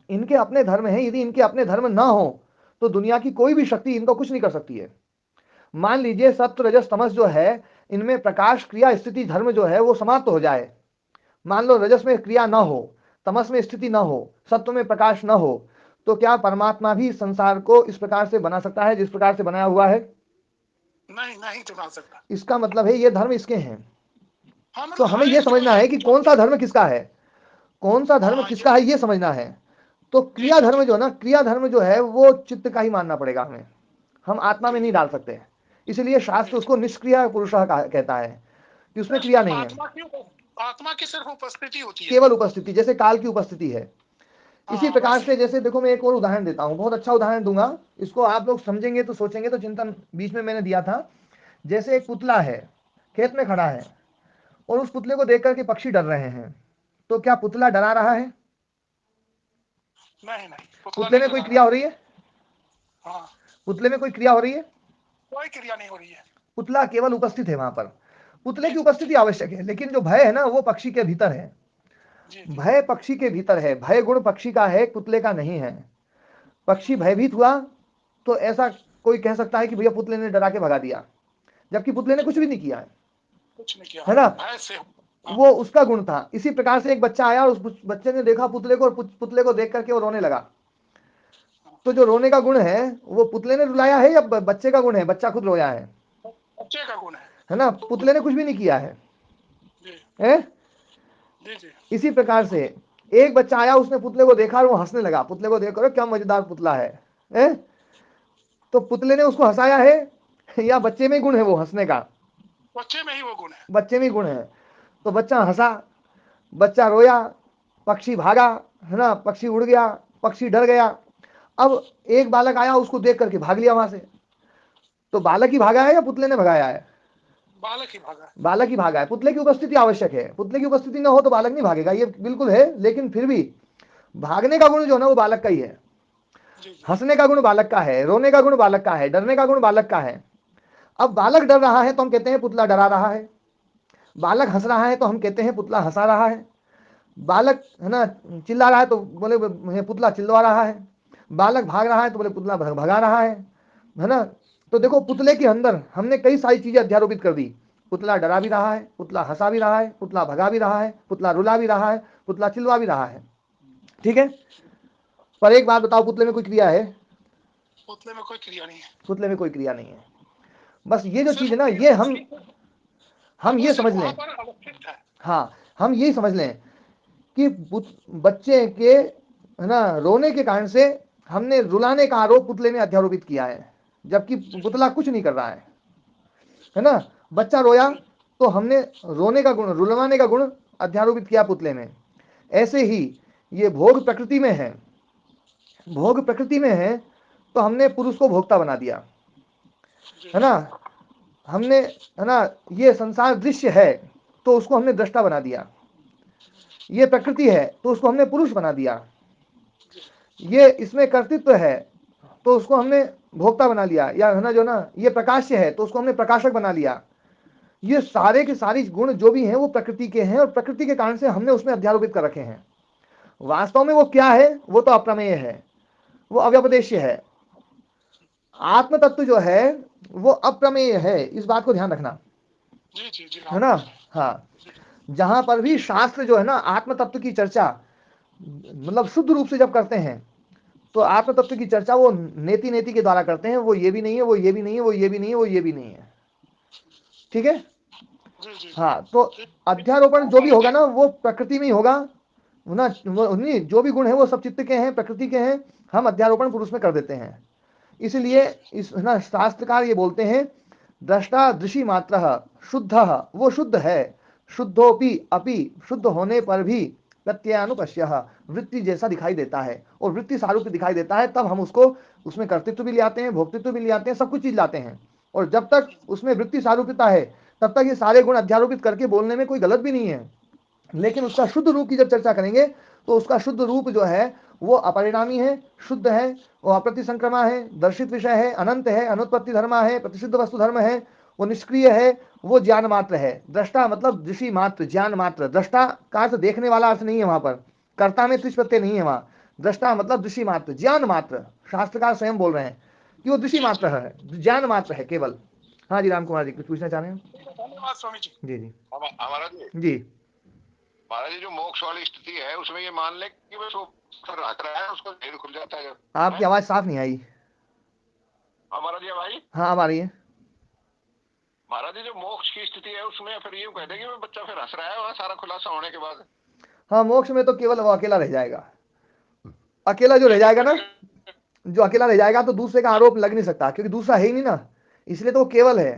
इनके अपने धर्म हैं। यदि इनके अपने धर्म ना हो तो दुनिया की कोई भी शक्ति इनको कुछ नहीं कर सकती है। मान लीजिए सत्व रजस तमस जो है, इनमें प्रकाश क्रिया स्थिति धर्म जो है वो समाप्त हो जाए। मान लो रजस में क्रिया ना हो, तमस में स्थिति ना हो, सत्व में प्रकाश ना हो, तो क्या परमात्मा भी संसार को इस प्रकार से बना सकता है जिस प्रकार से बनाया हुआ है? नहीं नहीं चुना सकता। इसका मतलब है ये धर्म इसके हैं। हाँ तो मतलब हमें हर यह एक जो समझना है कि कौन सा धर्म किसका है, कौन सा धर्म हाँ किसका है, ये समझना है। तो जी क्रिया जी धर्म जी जो है ना, क्रिया धर्म जो है वो चित्त का ही मानना पड़ेगा हमें, हम आत्मा में जी नहीं जी डाल सकते। इसलिए शास्त्र जी। उसको निष्क्रिय पुरुष कहता है कि उसमें क्रिया नहीं है, आत्मा की सिर्फ उपस्थिति होती है। केवल उपस्थिति, जैसे काल की उपस्थिति है। इसी हाँ प्रकार वैसे से, जैसे देखो मैं एक और उदाहरण देता हूं, बहुत अच्छा उदाहरण दूंगा, इसको आप लोग समझेंगे तो सोचेंगे तो चिंतन बीच में मैंने दिया था। जैसे एक पुतला है, खेत में खड़ा है, और उस पुतले को देख करके पक्षी डर रहे हैं, तो क्या पुतला डरा रहा है? नहीं नहीं, पुतला पुतले नहीं में कोई डरा क्रिया रहा। हो रही है? हाँ पुतले में कोई क्रिया हो रही है? कोई क्रिया नहीं हो रही है। पुतला केवल उपस्थित है वहां पर। पुतले जी की जी जी उपस्थिति आवश्यक है, लेकिन जो भय है ना वो पक्षी के भीतर है। जी जी भय पक्षी के भीतर है, भय गुण पक्षी का है, पुतले का नहीं है। पक्षी भयभीत हुआ तो ऐसा कोई कह सकता है कि भैया पुतले ने डरा के भगा दिया, जबकि पुतले ने कुछ भी नहीं किया कुछ नहीं किया, है हाँ ना। भय से। हाँ वो उसका गुण था। इसी प्रकार से एक बच्चा आया और उस बच्चे ने देखा पुतले को, और पुतले को देख करके वो रोने लगा। तो जो रोने का गुण है वो पुतले ने रुलाया है या बच्चे का गुण है, बच्चा खुद रोया बच्चे का गुण है। है ना, पुतले ने कुछ भी नहीं किया जी है? जी जी इसी प्रकार से एक बच्चा आया, उसने पुतले को देखा और वो हंसने लगा, पुतले को देखकर क्या मजेदार पुतला है? तो पुतले ने उसको हंसाया है या बच्चे में गुण है वो हंसने का? बच्चे में ही वो गुण है। बच्चे में गुण है। तो बच्चा हंसा, बच्चा रोया, पक्षी भागा, है ना, पक्षी उड़ गया, पक्षी डर गया। अब एक बालक आया, उसको देख करके भाग लिया वहां से। तो बालक ही भागा है या पुतले ने भगाया है? बालक ही भागा। बालक ही भागा है। पुतले की उपस्थिति आवश्यक है, पुतले की उपस्थिति ना हो तो बालक नहीं भागेगा, ये बिल्कुल है। लेकिन फिर भी भागने का गुण जो है ना वो बालक का ही है, जी जी हंसने का गुण बालक का है, रोने का गुण बालक का है, डरने का गुण बालक का है। अब बालक डर रहा है तो हम कहते हैं पुतला डरा रहा है, बालक हंस रहा है तो हम कहते हैं पुतला हंसा रहा है, बालक है ना चिल्ला रहा है तो बोले पुतला चिल्ला रहा है, बालक भाग रहा है तो बोले पुतला भगा रहा है ना। तो देखो पुतले के अंदर हमने कई सारी चीजें अध्यारोपित कर दी। पुतला डरा भी रहा है, पुतला हंसा भी रहा है, पुतला भगा भी रहा है, पुतला रुला भी रहा है, पुतला चिल्ला भी रहा है। ठीक है, पर एक बात बताओ, पुतले में कोई क्रिया है? पुतले में कोई क्रिया नहीं है। पुतले में कोई क्रिया नहीं है। बस ये जो चीज सिर्फ है ना, ये हम वो ये सिर्फ समझ वहां लें। पर अवस्थित है। हाँ, हम यही समझ लें कि बच्चे के है ना रोने के कारण से हमने रुलाने का आरोप पुतले में अध्यारोपित किया है, जबकि पुतला कुछ नहीं कर रहा है ना। बच्चा रोया तो हमने रोने का गुण, रुलवाने का गुण अध्यारोपित किया पुतले में। ऐसे ही ये भोग प्रकृति में है, भोग प्रकृति में है तो हमने पुरुष को भोक्ता बना दिया, जी है ना। हमने है ना, ये संसार दृश्य है तो उसको हमने दृष्टा बना दिया, ये प्रकृति है तो उसको हमने पुरुष बना दिया। ये इसमें कर्तृत्व है तो उसको हमने भोक्ता बना लिया, या है ना जो ना ये प्रकाश्य है तो उसको हमने प्रकाशक बना लिया। ये सारे के सारी गुण जो भी हैं वो प्रकृति के हैं, और प्रकृति के कारण से हमने उसमें अध्यारोपित कर रखे हैं। वास्तव में वो क्या है, वो तो अप्रमेय है, वो अव्यपदेश्य है। आत्म तत्व जो है वो अप्रमेय है, इस बात को ध्यान रखना, जी जी जी है ना। हाँ, जहां पर भी शास्त्र जो है ना आत्म तत्व की चर्चा मतलब शुद्ध रूप से जब करते हैं तो आत्म तत्व की चर्चा वो नेति नेति के द्वारा करते हैं। वो ये भी नहीं है, वो ये भी नहीं है, वो ये भी नहीं है, वो ये भी नहीं है। ठीक है। जी जी हाँ, तो अध्यारोपण जो भी होगा ना वो प्रकृति में ही होगा ना। वो नहीं, जो भी गुण है वो सब चित्त के हैं, प्रकृति के हैं, हम अध्यारोपण पुरुष में कर देते हैं। इसलिए इस ना शास्त्रकार ये बोलते हैं दृष्टा दृषि मात्र शुद्ध, वो शुद्ध है, शुद्धोपि अपि, शुद्ध होने पर भी प्रत्ययानुपश्य, वृत्ति जैसा दिखाई देता है, और वृत्ति सारूप दिखाई देता है, तब हम उसको उसमें कर्तृत्व भी ले आते हैं, भोक्तृत्व भी ले आते हैं, सब कुछ चीज लाते हैं। और जब तक उसमें वृत्ति सारूप्यता है तब तक ये सारे गुण अध्यारोपित करके बोलने में कोई गलत भी नहीं है। लेकिन उसका शुद्ध रूप की जब चर्चा करेंगे तो उसका शुद्ध रूप जो है वो अपरिणामी है, शुद्ध है, वो अप्रतिसंक्रमा है, दर्शित विषय है, अनंत है, अनुत्पत्ति धर्मा है, प्रतिषिद्ध वस्तु धर्म है, वो निष्क्रिय है, वो ज्ञान मात्र है। दृष्टा मतलब दृषि मात्र, ज्ञान मात्र। दृष्टा का अर्थ देखने वाला अर्थ नहीं है वहां पर, कर्ता में त्रिश प्रत्यय नहीं है वहां। दृष्टा मतलब दृषि मात्र, ज्ञान मात्र। शास्त्रकार स्वयं बोल रहे हैं कि वो दृषि मात्र है, ज्ञान मात्र है केवल। हाँ जी, राम कुमार जी कुछ पूछना चाह रहे हैं? धन्यवाद स्वामी जी। जी जी हमारा जी जी। महाराज जी, जो मोक्ष वाली स्थिति है उसमें ये मान ले कि बस वो फिर हट रहा है, उसको ढेर खुल जाता है जब। आपकी आवाज साफ नहीं आई। हमारा जी भाई, हाँ अब आ रही है। महाराज जी जो मोक्ष की स्थिति है उसमें फिर यूं कह देंगे बच्चा फिर हंस रहा है वहाँ सारा खुलासा होने के बाद। हाँ, मोक्ष में तो केवल वो अकेला रह जाएगा। अकेला जो रह जाएगा ना, जो अकेला रह जाएगा तो दूसरे का आरोप लग नहीं सकता, क्योंकि दूसरा है ही नहीं ना, इसलिए तो वो केवल है।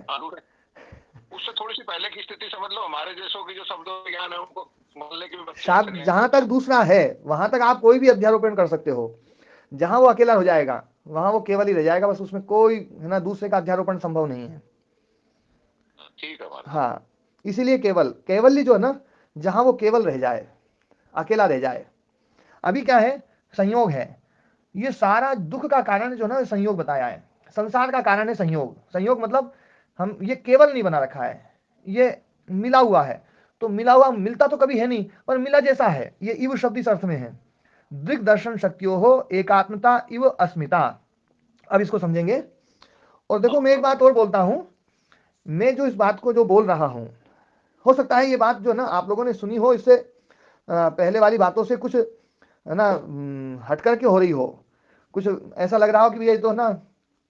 उससे थोड़ी सी पहले की स्थिति समझ लो, हमारे जैसों की जो शब्दों का ज्ञान है उनको मान ले कि बच्चे हंस रहे हैं। जहां तक दूसरा है वहां तक आप कोई भी अध्यारोपण कर सकते हो। जहां वो अकेला हो जाएगा वहां वो केवल ही रह जाएगा, बस उसमें कोई है ना दूसरे का अध्यारोपण संभव नहीं है। ठीक है महाराज। हाँ, इसीलिए केवल कैवल्य जो है ना, जहां वो केवल रह जाए, अकेला रह जाए। अभी क्या है, संयोग है। ये सारा दुख का कारण जो ना संयोग बताया है, संसार का कारण है संयोग। संयोग मतलब हम ये केवल नहीं बना रखा है, ये मिला हुआ है। तो मिला हुआ मिलता तो कभी है नहीं, पर मिला जैसा है, ये इव शब्द इस अर्थ में है। दृग दर्शन शक्तियों हो एकात्मता इव अस्मिता। अब इसको समझेंगे। और देखो, मैं एक बात और बोलता हूं, मैं जो इस बात को जो बोल रहा हूं, हो सकता है ये बात जो ना आप लोगों ने सुनी हो, इससे पहले वाली बातों से कुछ है ना हट करके हो रही हो, कुछ ऐसा लग रहा हो कि ये तो ना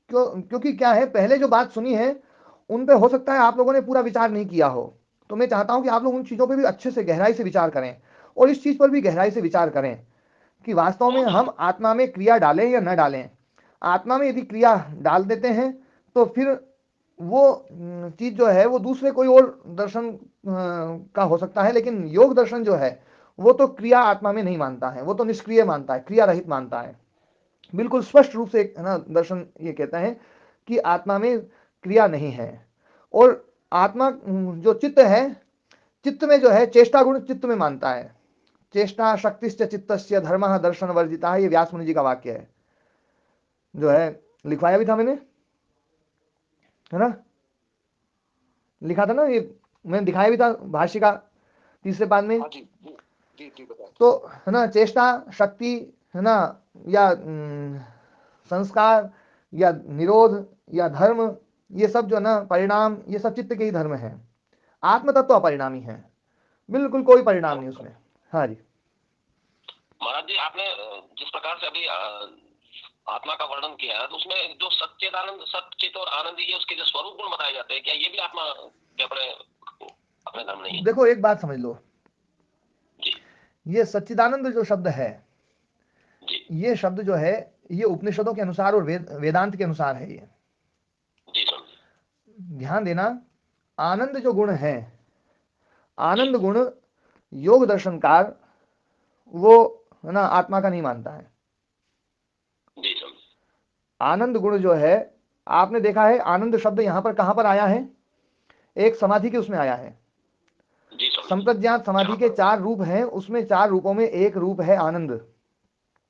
क्योंकि क्या है, पहले जो बात सुनी है उन पे हो सकता है आप लोगों ने पूरा विचार नहीं किया हो। तो मैं चाहता हूं कि आप लोग उन चीजों पे भी अच्छे से गहराई से विचार करें, और इस चीज पर भी गहराई से विचार करें कि वास्तव में हम आत्मा में क्रिया डालें या न डालें। आत्मा में यदि क्रिया डाल देते हैं तो फिर वो चीज जो है वो दूसरे कोई और दर्शन का हो सकता है, लेकिन योग दर्शन जो है वो तो क्रिया आत्मा में नहीं मानता है, वो तो निष्क्रिय मानता है, क्रिया रहित मानता है। बिल्कुल स्पष्ट रूप से है ना दर्शन ये कहता है कि आत्मा में क्रिया नहीं है। और आत्मा जो चित्त है, चित्त में जो है चेष्टा गुण चित्त में मानता है। चेष्टा शक्तिश्च चित्तस्य धर्मः दर्शन वर्जिता, ये व्यास मुनि जी का वाक्य है, जो है लिखवाया भी था मैंने, है ना, लिखा था ना ये, मैंने दिखाया भी था भाष्य का तीसरे पाद में। तो है ना चेष्टा शक्ति है ना, या संस्कार या निरोध या धर्म, ये सब जो ना परिणाम, ये सब चित्त के ही धर्म है। आत्म तत्व अपरिणामी है, बिल्कुल कोई परिणाम नहीं उसमें। हाँ जी महाराज जी, आपने जिस प्रकार से अभी आत्मा का वर्णन किया है, तो उसमें जो सच्चिदानंद, सच्चित और आनंद, ये उसके जो स्वरूप गुण बताए जाते हैं, क्या ये भी आत्मा के अपने धर्म नहीं है? देखो एक बात समझ लो जी ये सच्चिदानंद जो शब्द है, जी ये शब्द जो है ये उपनिषदों के अनुसार और वेदांत के अनुसार है। ये जी स्वामी, ध्यान देना, आनंद जो गुण है, आनंद गुण योग दर्शनकार वो है ना आत्मा का नहीं मानता है। जी स्वामी, आनंद गुण जो है, आपने देखा है आनंद शब्द यहां पर कहां पर आया है, एक समाधि के उसमें आया है। जी स्वामी, संप्रज्ञात समाधि के 4 रूप हैं, उसमें 4 रूपों में एक रूप है आनंद।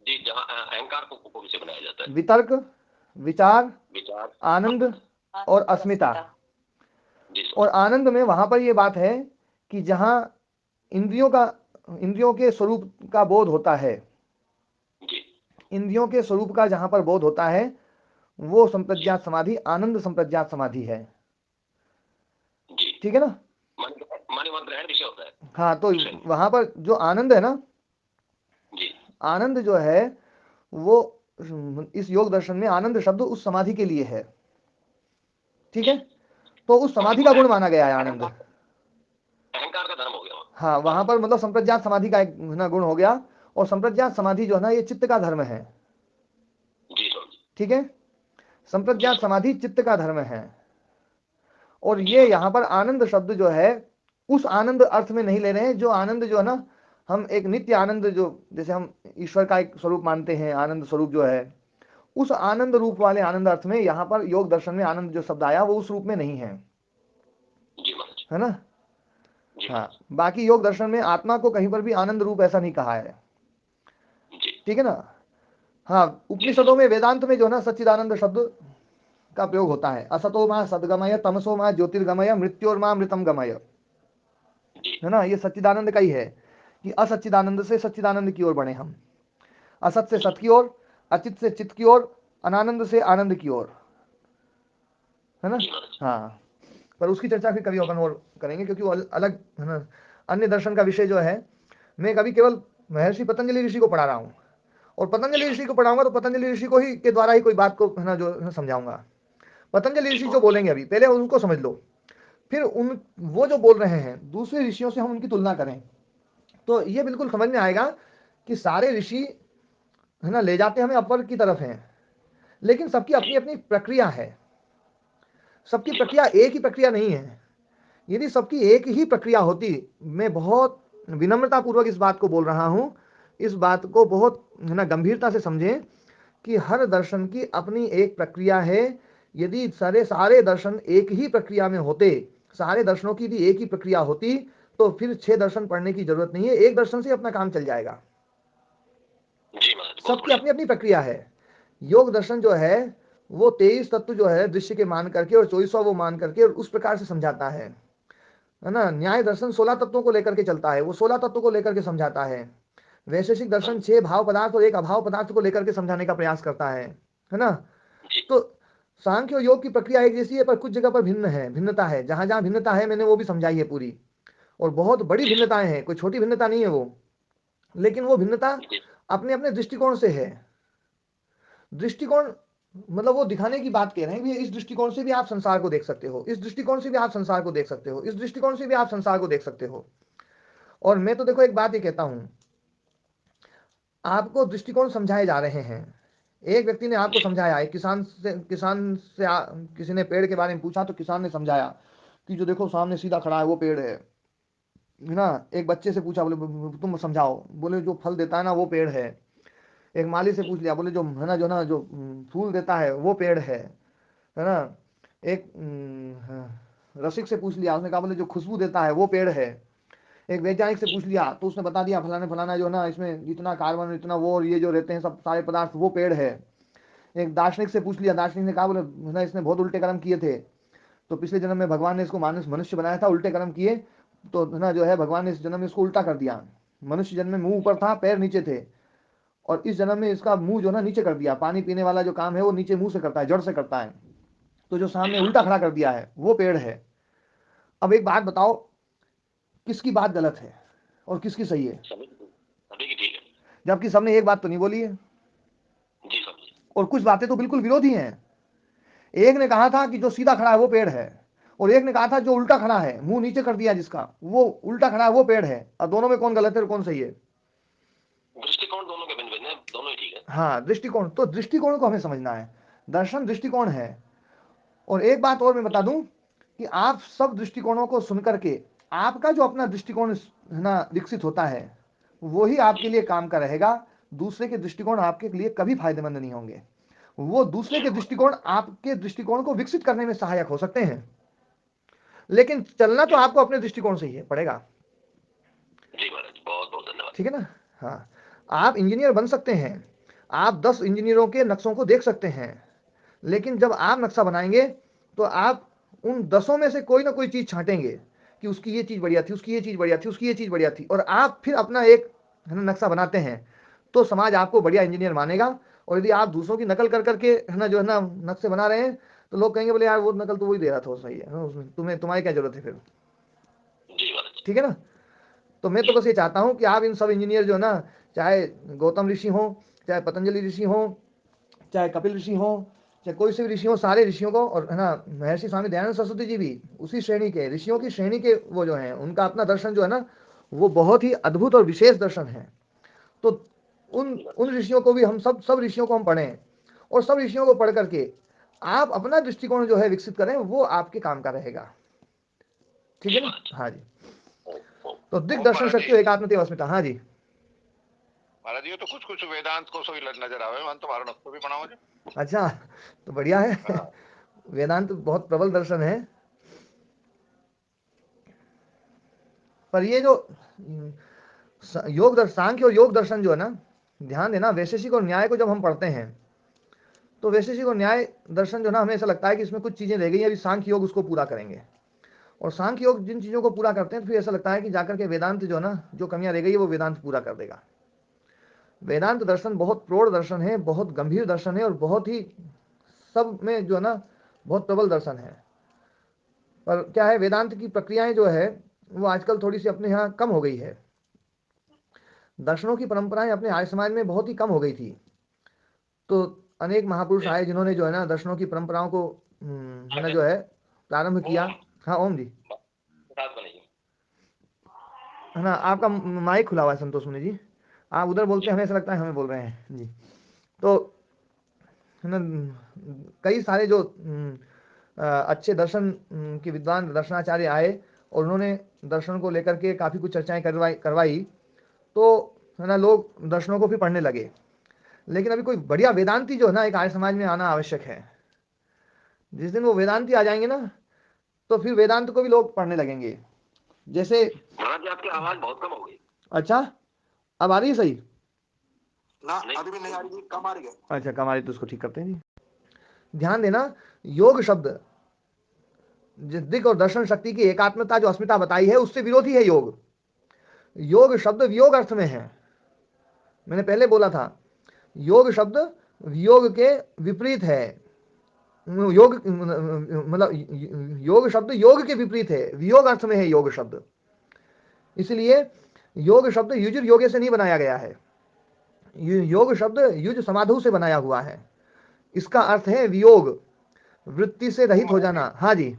जी, जहाँ अहंकार को किसे बनाया जाता है? वितर्क, विचार, विचार, आनंद और अस्मिता। जी और आनंद में वहां पर ये बात है कि जहां इंद्रियों के स्वरूप का बोध होता है, जी इंद्रियों के स्वरूप का जहां पर बोध होता है, वो संप्रज्ञात समाधि आनंद संप्रज्ञात समाधि है। जी ठीक है ना? मन ग्रहण विषय होता है। हाँ, तो वहां पर जो आनंद है ना, जी आनंद जो है वो इस योग दर्शन में आनंद शब्द उस समाधि के लिए है। ठीक है, तो उस समाधि का गुण माना गया है आनंद। अहंकार का धर्म हो गया। हाँ, वहां पर मतलब संप्रज्ञात समाधि का एक ना गुण हो गया, और संप्रज्ञात समाधि जो है ना ये चित्त का धर्म है। जी स्वामी जी। ठीक है, संप्रज्ञात समाधि चित्त का धर्म है। और ये यहाँ पर आनंद शब्द जो है उस आनंद अर्थ में नहीं ले रहे हैं जो आनंद जो है ना हम एक नित्य आनंद, जो जैसे हम ईश्वर का एक स्वरूप मानते हैं, आनंद स्वरूप जो है, उस आनंद रूप वाले आनंद अर्थ में यहाँ पर योग दर्शन में आनंद जो शब्द आया वो उस रूप में नहीं है, जी महाराज। है ना? जी हाँ, महाराज। बाकी योग दर्शन में आत्मा को कहीं पर भी आनंद रूप ऐसा नहीं कहा है। जी ठीक है ना? हाँ, उपनिषदों में वेदांत में जो है ना सच्चिदानंद शब्द का प्रयोग होता है। असतो मां सदगमय, तमसो मां ज्योतिर्गमय, मृत्योर्मां मृतम गमय। जी है ना? ये सच्चिदानंद का ही है कि असच्चिदानंद से सच्चिदानंद की ओर बढ़े हम, असत से सत की ओर, अचित से चित्त की ओर, अनानंद से आनंद की ओर, है ना? जी महाराज। हाँ, पर उसकी चर्चा फिर कभी अपन और करेंगे, क्योंकि वो अलग है ना, अन्य दर्शन का विषय जो है। मैं कभी केवल महर्षि पतंजलि ऋषि को पढ़ा रहा हूँ, और पतंजलि ऋषि को पढ़ाऊंगा तो पतंजलि ऋषि को ही के द्वारा ही कोई बात को है ना जो है ना समझाऊंगा। पतंजलि ऋषि जो बोलेंगे अभी पहले उनको समझ लो, फिर उन वो जो बोल रहे हैं दूसरे ऋषियों से हम उनकी तुलना करें, तो ये बिल्कुल समझ में आएगा कि सारे ऋषि है ना ले जाते हमें अपर की तरफ हैं, लेकिन सबकी अपनी अपनी प्रक्रिया है। सबकी प्रक्रिया एक ही प्रक्रिया नहीं है। यदि सबकी एक ही प्रक्रिया होती, मैं बहुत विनम्रता पूर्वक इस बात को बोल रहा हूं, इस बात को बहुत है ना गंभीरता से समझें कि हर दर्शन की अपनी एक प्रक्रिया है। यदि सारे दर्शन एक ही प्रक्रिया में होते, सारे दर्शनों की भी एक ही प्रक्रिया होती, तो फिर 6 दर्शन पढ़ने की जरूरत नहीं है, एक दर्शन से अपना काम चल जाएगा। जी महाराज। सबकी अपनी अपनी प्रक्रिया है। योग दर्शन जो है वो 23 तत्व जो है दृश्य के मान करके और 24वां वो मान करके और उस प्रकार से समझाता है ना? न्याय दर्शन 16 तत्वों को लेकर के चलता है, वो 16 तत्वों को लेकर के समझाता है। वैशेषिक दर्शन 6 भाव पदार्थ और 1 अभाव पदार्थ को लेकर के समझाने का प्रयास करता है ना? तो सांख्य और योग की प्रक्रिया एक जैसी है, पर कुछ जगह पर भिन्नता है। जहां जहां भिन्नता है मैंने वो भी समझाई है पूरी, और बहुत बड़ी भिन्नताएं हैं, कोई छोटी भिन्नता नहीं है वो, लेकिन वो भिन्नता अपने अपने दृष्टिकोण से है। दृष्टिकोण मतलब वो दिखाने की बात कह रहे हैं कि इस दृष्टिकोण से भी आप संसार को देख सकते हो, इस दृष्टिकोण से भी आप संसार को देख सकते हो, इस दृष्टिकोण से भी आप संसार को देख सकते हो। और मैं तो देखो एक बात ये कहता हूं, आपको दृष्टिकोण समझाए जा रहे हैं। एक व्यक्ति ने आपको समझाया, एक किसान से किसी ने पेड़ के बारे में पूछा, तो किसान ने समझाया कि जो देखो सामने सीधा खड़ा है वो पेड़ है ना? एक बच्चे से पूछा, बोले तुम समझाओ, बोले जो फल देता है ना वो पेड़ है। एक माली से पूछ लिया, बोले जो है ना जो फूल देता है वो पेड़ है ना? एक रसिक से पूछ लिया, उसने कहा बोले जो खुशबू देता है वो पेड़ है। एक वैज्ञानिक से पूछ लिया तो उसने बता दिया फलाने फलाना जो ना इसमें इतना कार्बन इतना वो और ये जो रहते हैं सब सारे पदार्थ वो पेड़ है। एक दार्शनिक से पूछ लिया, दार्शनिक ने कहा बोले ना इसने बहुत उल्टे कर्म किए थे, तो पिछले जन्म में भगवान ने इसको मनुष्य बनाया था, उल्टे कर्म किए, तो ना जो है भगवान ने इस जन्म में इसको उल्टा कर दिया। मनुष्य जन्म में मुंह ऊपर था पैर नीचे थे, और इस जन्म में इसका मुंह जो ना नीचे कर दिया। पानी पीने वाला जो काम है वो नीचे मुंह से करता है, जड़ से करता है, तो जो सामने उल्टा खड़ा कर दिया है वो पेड़ है। अब एक बात बताओ, किसकी बात गलत है और किसकी सही है? सभी की ठीक है, जबकि सबने एक बात तो नहीं बोली है, जी समझे। और कुछ बातें तो बिल्कुल विरोधी हैं। एक ने कहा था कि जो सीधा खड़ा है वो पेड़ है, और एक ने कहा था जो उल्टा खड़ा है मुंह नीचे कर दिया जिसका वो उल्टा खड़ा है वो पेड़ है। और दोनों में कौन गलत है और कौन सही है? दृष्टिकोण दोनों के भिन्न भिन्न है, दोनों ही ठीक है। हाँ, दृष्टिकोण, तो दृष्टिकोण को हमें समझना है। दर्शन दृष्टिकोण है। और एक बात और मैं बता दूं कि आप सब दृष्टिकोणों को सुनकर के आपका जो अपना दृष्टिकोण है ना विकसित होता है, वो ही आपके लिए काम का रहेगा। दूसरे के दृष्टिकोण आपके लिए कभी फायदेमंद नहीं होंगे। वो दूसरे के दृष्टिकोण आपके दृष्टिकोण को विकसित करने में सहायक हो सकते हैं, लेकिन चलना तो आपको अपने दृष्टिकोण से ही है पड़ेगा। जी महाराज, बहुत बहुत धन्यवाद। ठीक है ना? हाँ, आप इंजीनियर बन सकते हैं, आप 10 इंजीनियरों के नक्शों को देख सकते हैं, लेकिन जब आप नक्शा बनाएंगे तो आप उन 10 में से कोई ना कोई चीज छांटेंगे कि उसकी ये चीज बढ़िया थी, उसकी ये चीज बढ़िया थी, उसकी ये चीज बढ़िया थी, और आप फिर अपना एक है ना नक्शा बनाते हैं, तो समाज आपको बढ़िया इंजीनियर मानेगा। और यदि आप दूसरों की नकल कर करके है ना जो है ना नक्शे बना रहे हैं, तो लोग कहेंगे बोले यार वो नकल तो वही दे रहा था, सही है ना, उसमें तुम्हें तुम्हारी क्या जरूरत है फिर। जी महाराज जी। ठीक है ना। तो मैं तो बस ये चाहता हूँ कि आप इन सब इंजीनियर जो है ना, चाहे गौतम ऋषि हो, चाहे पतंजलि ऋषि हो, चाहे कपिल ऋषि हो, चाहे कोई से भी ऋषि हो, सारे ऋषियों को, और है ना महर्षि स्वामी दयानंद सरस्वती जी भी उसी श्रेणी के ऋषियों की श्रेणी के वो जो हैं, उनका अपना दर्शन जो है ना वो बहुत ही अद्भुत और विशेष दर्शन है। तो उन उन ऋषियों को भी हम सब ऋषियों को हम पढ़ें, और सब ऋषियों को पढ़ करके आप अपना दृष्टिकोण जो है विकसित करें, वो आपके काम का रहेगा। ठीक है ना। हाँ जी। तो दिग्दर्शन महाराज जी। शक्ति एकात्मते अस्मिता। हाँ जी महाराज ये तो कुछ कुछ वेदांत को सही नजर आवे, मन तो मारो नक्शो भी बनाओ जो। अच्छा, तो बढ़िया है। हाँ। वेदांत बहुत प्रबल दर्शन है, पर ये जो सांख्य और योग दर्शन जो है ना, ध्यान देना, वैशेषिक और न्याय को जब हम पढ़ते हैं तो वैशेषिक और न्याय दर्शन जो है ना, हमें ऐसा लगता है कि इसमें कुछ चीजें रह गई, अभी सांख्य योग उसको पूरा करेंगे, और सांख्य योग जिन चीजों को पूरा करते हैं तो फिर ऐसा लगता है कि जाकर के वेदांत जो है ना, जो कमियां रह गई है वो वेदांत पूरा कर देगा। वेदांत दर्शन बहुत प्रौढ़ दर्शन है, बहुत गंभीर दर्शन है, और बहुत ही सब में जो है ना बहुत प्रबल दर्शन है। पर क्या है, वेदांत की प्रक्रियाएं जो है वो आजकल थोड़ी सी अपने यहाँ कम हो गई है। दर्शनों की परंपराएं अपने आर्य समाज में बहुत ही कम हो गई थी, तो अनेक महापुरुष आए जिन्होंने जो है ना दर्शनों की परंपराओं को है ना जो है प्रारंभ किया। हाँ ओम जी। प्रसाद बनाइए। है ना, आपका माइक खुला हुआ है संतोष मुनि जी, आप उधर बोलते हैं, हमें ऐसा लगता है हमें बोल रहे हैं जी। तो है ना कई सारे जो अच्छे दर्शन के विद्वान दर्शनाचार्य आए, और उन्होंने दर्शन को लेकर के काफ़ी कुछ चर्चाएं करवाई, तो है ना लोग दर्शनों को भी पढ़ने लगे। लेकिन अभी कोई बढ़िया वेदांती जो है ना एक आर्य समाज में आना आवश्यक है। जिस दिन वो वेदांती आ जाएंगे ना, तो फिर वेदांत को भी लोग पढ़ने लगेंगे। जैसे महाराज जी आपकी आवाज बहुत कम हो गई। अच्छा, अब आ रही है सही ना अभी भी नहीं आ रही, कम आ रही है। अच्छा, कम आ रही तो उसको ठीक करते हैं जी। ध्यान देना, योग शब्द जिस दिक और दर्शन शक्ति की एकात्मता जो अस्मिता बताई है उससे विरोधी है योग। योग शब्द वियोग अर्थ में है, मैंने पहले बोला था, योग शब्द वियोग के विपरीत है। योग मतलब योग शब्द योग के विपरीत है, वियोग अर्थ में है योग शब्द। इसलिए योग शब्द युजुर योगे से नहीं बनाया गया है, योग शब्द युज समाधु से बनाया हुआ है। इसका अर्थ है वियोग, वृत्ति से रहित हो जाना। हाँ जी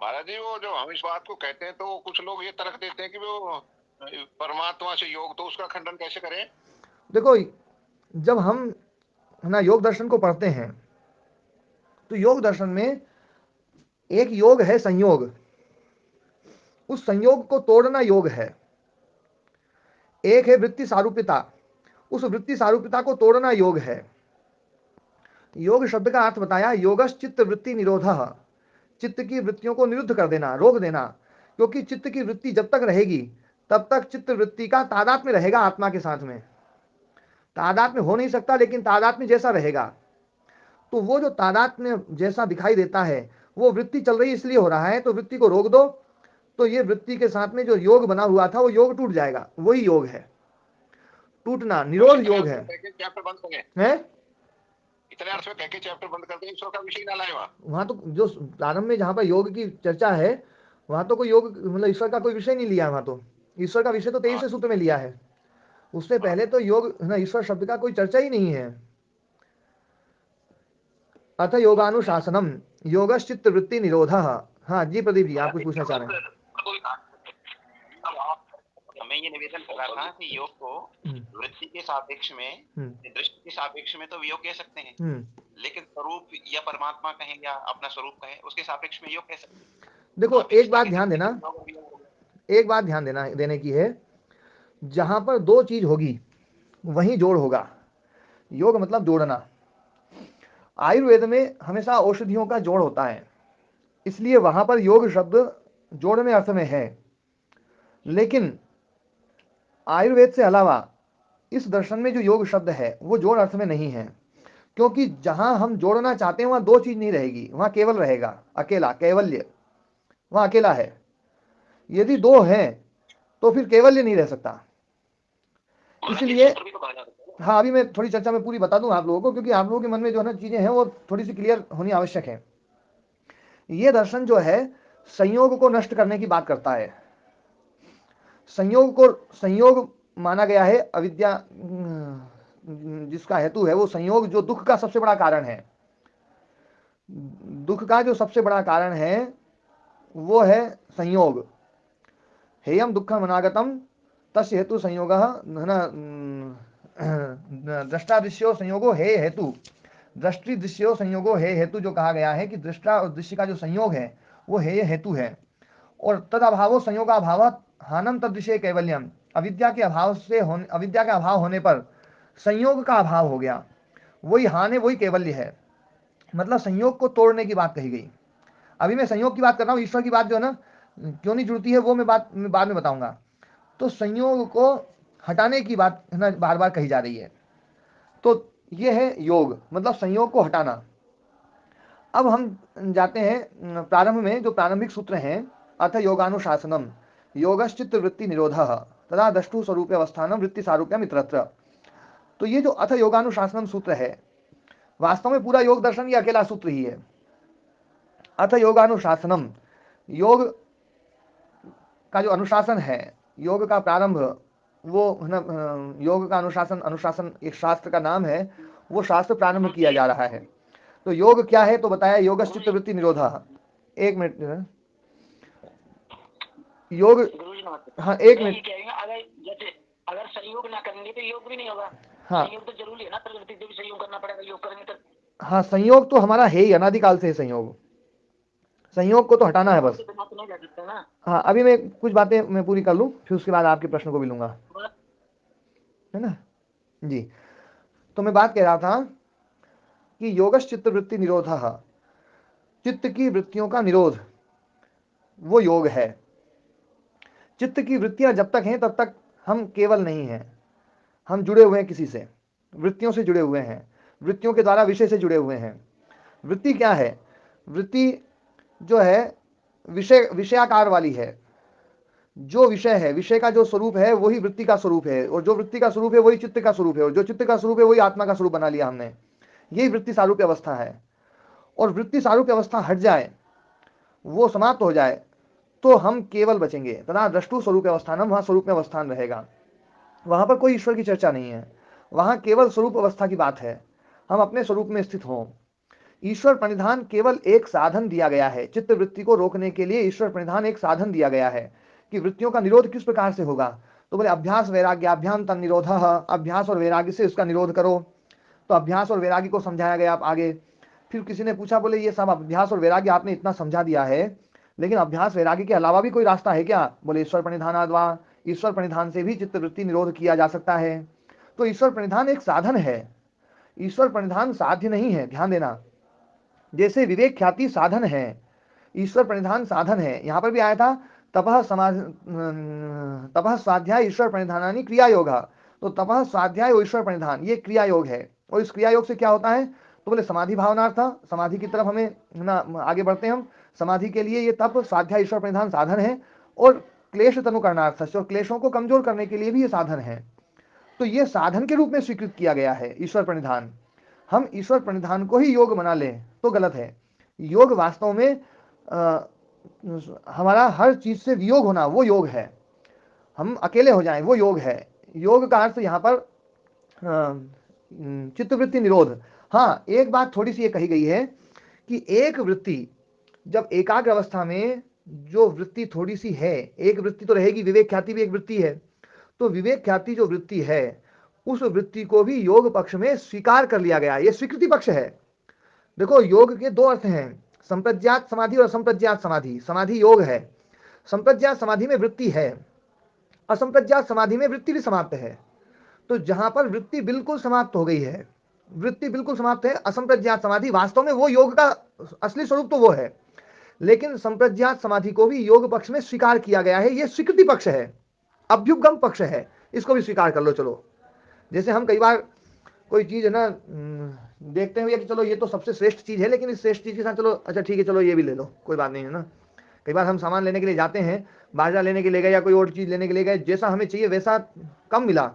महाराज जी वो जो हम इस बात को कहते हैं तो कुछ लोग ये तर्क देते हैं कि वो परमात्मा से योग, तो उसका खंडन कैसे करें? देखो, जब हम है ना योग दर्शन को पढ़ते हैं तो योग दर्शन में एक योग है संयोग, उस संयोग को तोड़ना योग है। एक है वृत्ति सारूप्यता, उस वृत्ति सारूप्यता को तोड़ना योग है। योग शब्द का अर्थ बताया, योगश चित्त वृत्ति निरोधः, चित्त की वृत्तियों को निरुद्ध कर देना, रोक देना। क्योंकि चित्त की वृत्ति जब तक रहेगी तब तक चित्त वृत्ति का तादात्म्य रहेगा आत्मा के साथ में। तादात्म्य हो नहीं सकता, लेकिन तादात्म्य जैसा रहेगा। तो वो जो तादात्म्य जैसा दिखाई देता है वो वृत्ति चल रही इसलिए हो रहा है, तो वृत्ति को रोक दो, तो ये वृत्ति के साथ में जो योग बना हुआ था वो योग टूट जाएगा। वही योग है, टूटना, निरोध योग है। चैप्टर बंद करें, हैं? इतने अर्थ में कह के चैप्टर बंद कर दें, ईश्वर का विषय ना लाए वहां तो जो प्रारंभ में जहां पर योग की चर्चा है वहां तो कोई योग मतलब ईश्वर का कोई विषय नहीं लिया है। वहां तो ईश्वर का विषय तो 23 सूत्र में लिया है, उससे पहले तो योग ना ईश्वर शब्द का कोई चर्चा ही नहीं है। अथ योगानुशासनम योगश्चित्त वृत्ति निरोधः। हाँ जी प्रदीप जी, आप कुछ पूछना चाह रहे हैं? मैं ये निवेदन कर रहा था कि योग को वृत्ति के सापेक्ष में, दृष्टि के सापेक्ष में तो वियोग कह सकते हैं, लेकिन स्वरूप या परमात्मा कहें या अपना स्वरूप कहें, उसके सापेक्ष में योग कह सकते हैं। देखो एक बात ध्यान देना, एक बात ध्यान देने की है, जहां पर दो चीज होगी वहीं जोड़ होगा। योग मतलब जोड़ना। आयुर्वेद में हमेशा औषधियों का जोड़ होता है, इसलिए वहां पर योग शब्द जोड़ने अर्थ में है। लेकिन आयुर्वेद से अलावा इस दर्शन में जो योग शब्द है वो जोड़ अर्थ में नहीं है, क्योंकि जहां हम जोड़ना चाहते हैं वहां दो चीज नहीं रहेगी, वहां केवल रहेगा, अकेला, कैवल्य, वहां अकेला है। यदि दो है तो फिर केवल्य नहीं रह सकता। इसलिए हाँ, अभी मैं थोड़ी चर्चा में पूरी बता दूं आप लोगों को, क्योंकि आप लोगों के मन में जो है ना चीजें हैं वो थोड़ी सी क्लियर होनी आवश्यक है। ये दर्शन जो है संयोग को नष्ट करने की बात करता है। संयोग को संयोग माना गया है, अविद्या जिसका हेतु है वो संयोग, जो दुख का सबसे बड़ा कारण है, दुख का जो सबसे बड़ा कारण है वो है संयोग। हेयम दुखम अनागतम तस्य हेतु संयोग दृष्टा दृश्यो संयोगो हे हेतु, दृष्टि दृश्यो संयोगो हे हेतु, जो कहा गया है कि दृष्टा और दृश्य का जो संयोग है वो हे हेतु है। और तद अभावो संयोगाभाव हानम तदृश्य कैवल्यम, अविद्या के अभाव से अविद्या का अभाव होने पर संयोग का अभाव हो गया, वही हान है, वही कैवल्य है। मतलब संयोग को तोड़ने की बात कही गई। अभी मैं संयोग की बात कर रहा हूँ, ईश्वर की बात जो है ना क्यों नहीं जुड़ती है वो मैं बाद में बताऊंगा। तो संयोग को हटाने की बात है ना बार बार कही जा रही है। तो ये है योग, मतलब संयोग को हटाना। अब हम जाते हैं प्रारंभ में, जो प्रारंभिक सूत्र हैं, अथ योगानुशासनम योगश्चित्त वृत्ति निरोधः तदा दष्टु स्वरूप अवस्थानम वृत्ति सारूप्यम इतरत्र। तो ये जो अथ योगानुशासनम सूत्र है, वास्तव में पूरा योग दर्शन ये अकेला सूत्र ही है। अथ योगानुशासनम, योग का जो अनुशासन है, योग का प्रारंभ, वो है ना, योग का अनुशासन, अनुशासन एक शास्त्र का नाम है, वो शास्त्र प्रारंभ किया जा रहा है। तो योग क्या है तो बताया, योगश्चित्त वृत्ति निरोधः। एक मिनट, योग, हाँ एक मिनट, अगर सहयोग ना करेंगे तो योग भी नहीं होगा। हाँ संयोग तो जरूरी है ना, प्रकृति से भी सहयोग करना पड़ेगा, योग करेंगे तो। हाँ, संयोग तो हमारा है ही, अनादिकाल से है संयोग, संयोग को तो हटाना है बस। नहीं जा सकते ना। हाँ, अभी मैं कुछ बातें मैं पूरी कर लूं, फिर उसके बाद आपके प्रश्न को भी लूंगा, है ना जी। तो मैं बात कह रहा था कि योगश्चित्त वृत्ति निरोधः, चित्त की वृत्तियों का निरोध वो योग है। चित्त की वृत्तियां जब तक हैं तब तक हम केवल नहीं हैं, हम जुड़े हुए हैं किसी से, वृत्तियों से जुड़े हुए हैं, वृत्तियों के द्वारा विषय से जुड़े हुए हैं। वृत्ति क्या है? वृत्ति जो है विषयाकार वाली है। जो विषय है, विषय का जो स्वरूप है वही वृत्ति का स्वरूप है, और जो वृत्ति का स्वरूप है वही चित्त का स्वरूप है, और जो चित्त का स्वरूप है वही आत्मा का स्वरूप बना लिया हमने। यही वृत्ति सारूप्य अवस्था है। और वृत्ति सारूप्य अवस्था हट जाए, वो समाप्त हो जाए, तो हम केवल बचेंगे। तथा द्रष्टु स्वरूप अवस्थानम, वहां स्वरूप में अवस्थान रहेगा, वहां पर कोई ईश्वर की चर्चा नहीं है, वहां केवल स्वरूप अवस्था की बात है, हम अपने स्वरूप में स्थित हों। ईश्वर प्रणिधान केवल एक साधन दिया गया है, चित्त वृत्ति को रोकने के लिए ईश्वर प्रणिधान एक साधन दिया गया है कि वृत्तियों का निरोध किस प्रकार से होगा। तो बोले अभ्यास वैराग्याभ्याम तन निरोधः, अभ्यास और वैराग्य से उसका निरोध करो। तो अभ्यास और वैराग्य को समझाया गया आप आगे। फिर किसी ने पूछा, बोले ये सब अभ्यास और वैराग्य आपने इतना समझा दिया है, लेकिन अभ्यास वैराग्य के अलावा भी कोई रास्ता है क्या? बोले ईश्वर प्रणिधानाद्वा, ईश्वर प्रणिधान से भी चित्त वृत्ति निरोध किया जा सकता है। तो ईश्वर प्रणिधान एक साधन है, ईश्वर प्रणिधान साध्य नहीं है, ध्यान देना। जैसे विवेक ख्याति साधन है, ईश्वर प्रणिधान साधन है। यहां पर भी आया था तपः स्वाध्याय ईश्वर प्रणिधानानि क्रिया योग। तो तपः स्वाध्याय और ईश्वर प्रणिधान ये क्रिया योग है। और इस क्रिया योग से क्या होता है? तो बोले समाधि भावनार्थ, समाधि की तरफ हमें ना आगे बढ़ते हैं हम। समाधि के लिए ये तप स्वाध्याय ईश्वर प्रणिधान साधन है, और क्लेश तनु करणार्थ, और क्लेशों को कमजोर करने के लिए भी ये साधन है। तो ये साधन के रूप में स्वीकृत किया गया है ईश्वर प्रणिधान। हम ईश्वर प्रणिधान को ही योग बना लें तो गलत है। योग वास्तव में हमारा हर चीज से वियोग होना वो योग है, हम अकेले हो जाएं वो योग है। योग का अर्थ यहाँ पर चित्तवृत्ति निरोध। हाँ, एक बात थोड़ी सी ये कही गई है कि एक वृत्ति जब एकाग्र अवस्था में जो वृत्ति थोड़ी सी है, एक वृत्ति तो रहेगी, विवेक ख्याति भी एक वृत्ति है, तो विवेक ख्याति जो वृत्ति है उस वृत्ति को भी योग पक्ष में स्वीकार कर लिया गया, ये स्वीकृति पक्ष है। देखो, योग के दो अर्थ हैं, संप्रज्ञात समाधि और असंप्रज्ञात समाधि। समाधि योग है, संप्रज्ञात समाधि में वृत्ति है, असंप्रज्ञात समाधि में वृत्ति भी समाप्त है। तो जहां पर वृत्ति बिल्कुल समाप्त हो गई है, वृत्ति बिल्कुल समाप्त है, असंप्रज्ञात समाधि, वास्तव में वो योग का असली स्वरूप तो वो है, लेकिन संप्रज्ञात समाधि को भी योग पक्ष में स्वीकार किया गया है। ये स्वीकृति पक्ष है, अभ्युपगम पक्ष है, इसको भी स्वीकार कर लो। चलो, जैसे हम कई बार कोई चीज़ है ना देखते हैं कि चलो ये तो सबसे श्रेष्ठ चीज़ है, लेकिन इस श्रेष्ठ चीज़ के साथ चलो अच्छा ठीक है चलो ये भी ले लो, कोई बात नहीं है ना। कई बार हम सामान लेने के लिए जाते हैं, बाजरा लेने के लिए गए या कोई और चीज़ लेने के लिए गए, जैसा हमें चाहिए वैसा कम मिला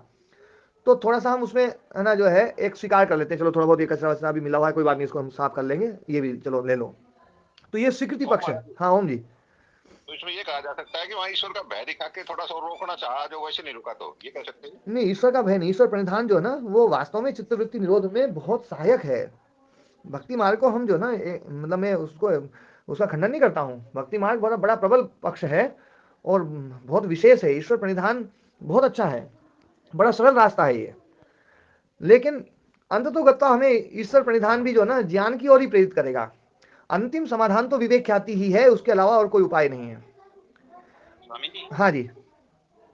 तो थोड़ा सा हम उसमें है ना जो है एक स्वीकार कर लेते हैं, चलो थोड़ा बहुत ये कचरा वचरा भी मिला हुआ है, कोई बात नहीं, इसको हम साफ कर लेंगे, ये भी चलो ले लो। तो ये स्वीकृति पक्ष है। हाँ ओम जी। तो इसमें ये कहा जा सकता है कि वहाँ ईश्वर का भय दिखा के थोड़ा सा रोकना चाहा, जो वैसे नहीं रुका, तो ये कह सकते हैं? नहीं, ईश्वर का भय नहीं, ईश्वर प्रणिधान जो है ना वो वास्तव में चित्तवृत्ति निरोध में बहुत सहायक है। भक्ति मार्ग को हम जो ना मतलब मैं उसका खंडन नहीं करता हूँ, भक्ति मार्ग बहुत बड़ा प्रबल पक्ष है और बहुत विशेष है। ईश्वर प्रणिधान बहुत अच्छा है, बड़ा सरल रास्ता है ये, लेकिन अंततोगत्वा हमें ईश्वर प्रणिधान भी जो ना ज्ञान की ओर ही प्रेरित करेगा। अंतिम समाधान तो विवेक ख्याति ही है, उसके अलावा और कोई उपाय नहीं है। स्वामी जी, हाँ जी,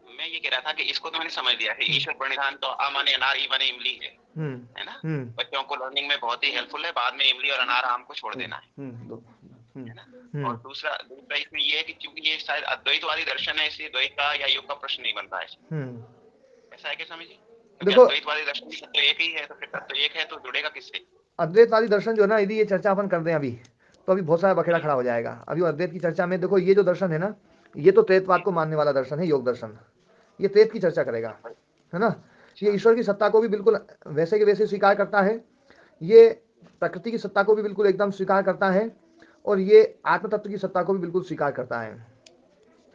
मैं ये कह रहा था कि इसको तो मैंने समझ लिया है, ईश्वर प्रणिधान तो आ माने अनार, ई माने इमली है ना। बच्चों को लर्निंग में बहुत ही हेल्पफुल है, बाद में इमली और अनार आम को छोड़ देना है ना। और दूसरा इसमें ये है कि चूंकि ये शायद अद्वैतवादी दर्शन है, इसलिए द्वैत का या योग का प्रश्न नहीं बन रहा है। ऐसा है क्या स्वामी जी? देखो अद्वैतवादी दर्शन तो एक ही है, तो फिर तत्व एक है तो जुड़ेगा किससे? अद्वैतवादी दर्शन जो है ना, यदि ये चर्चा अपन कर दें अभी तो अभी बहुत सारा बखेड़ा खड़ा हो जाएगा। अभी अद्वैत की चर्चा में देखो ये जो दर्शन है ना, ये तो त्रैतवाद को मानने वाला दर्शन है, योग दर्शन, ये त्रैत की चर्चा करेगा, है ना। ये ईश्वर की सत्ता को भी बिल्कुल वैसे के वैसे स्वीकार करता है, ये प्रकृति की सत्ता को भी बिल्कुल एकदम स्वीकार करता है, और ये आत्म तत्व की सत्ता को भी बिल्कुल स्वीकार करता है।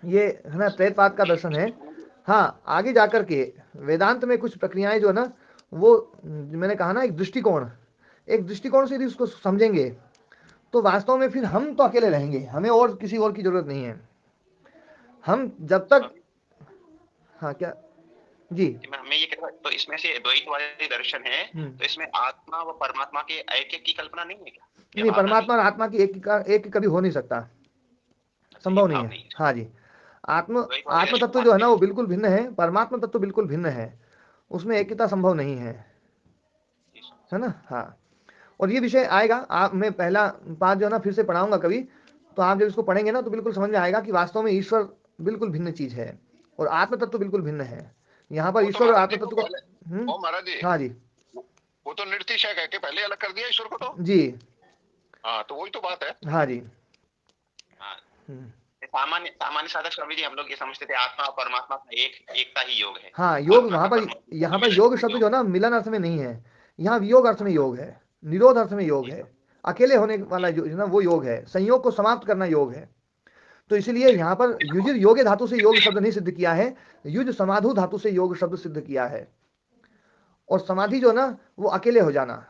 ये है ना त्रैतवाद का दर्शन है। हाँ, आगे जाकर के वेदांत में कुछ प्रक्रियाएं जो है ना, वो मैंने कहा ना एक दृष्टिकोण से यदि उसको समझेंगे तो वास्तव में फिर हम तो अकेले रहेंगे, हमें और किसी और की जरूरत नहीं है। हम जब तक हाँ क्या जी, मैं ये कह रहा, तो इसमें से द्वैतवादी दर्शन है, तो इसमें आत्मा व परमात्मा के ऐक्य की कल्पना नहीं है क्या? नहीं, परमात्मा और आत्मा की एक कभी हो नहीं सकता, संभव नहीं है। हाँ जी, आत्म तत्व जो है ना वो बिल्कुल भिन्न है, परमात्मा तत्व बिल्कुल भिन्न है, उसमें एकता संभव नहीं है ना। हाँ, और ये विषय आएगा, आप मैं पहला पाठ जो है ना फिर से पढ़ाऊंगा कभी, तो आप जब इसको पढ़ेंगे ना तो बिल्कुल समझ में आएगा कि वास्तव में ईश्वर बिल्कुल भिन्न चीज है और आत्म तत्व बिल्कुल भिन्न है। यहाँ पर ईश्वर और आत्म तत्व को महाराज जी, हाँ जी, वो तो निर्तिशय कह के पहले अलग कर दिया ईश्वर को, तो जी हाँ, तो वही तो बात है। हाँ जी, सामान्य साधक स्वामी जी हम लोग ये समझते थे आत्मा और परमात्मा का एकता ही योग है। हाँ, योग वहाँ पर, यहाँ पर योग शब्द जो ना मिलन अर्थ में नहीं है, यहाँ वियोग अर्थ में योग है, निरोध अर्थ में योग है, अकेले होने वाला जो ना वो योग है, संयोग को समाप्त करना योग है। तो इसीलिए यहाँ पर युज योगे धातु से योग शब्द नहीं सिद्ध किया है, युज समाधु धातु से योग शब्द सिद्ध किया है। और समाधि जो ना वो अकेले हो जाना,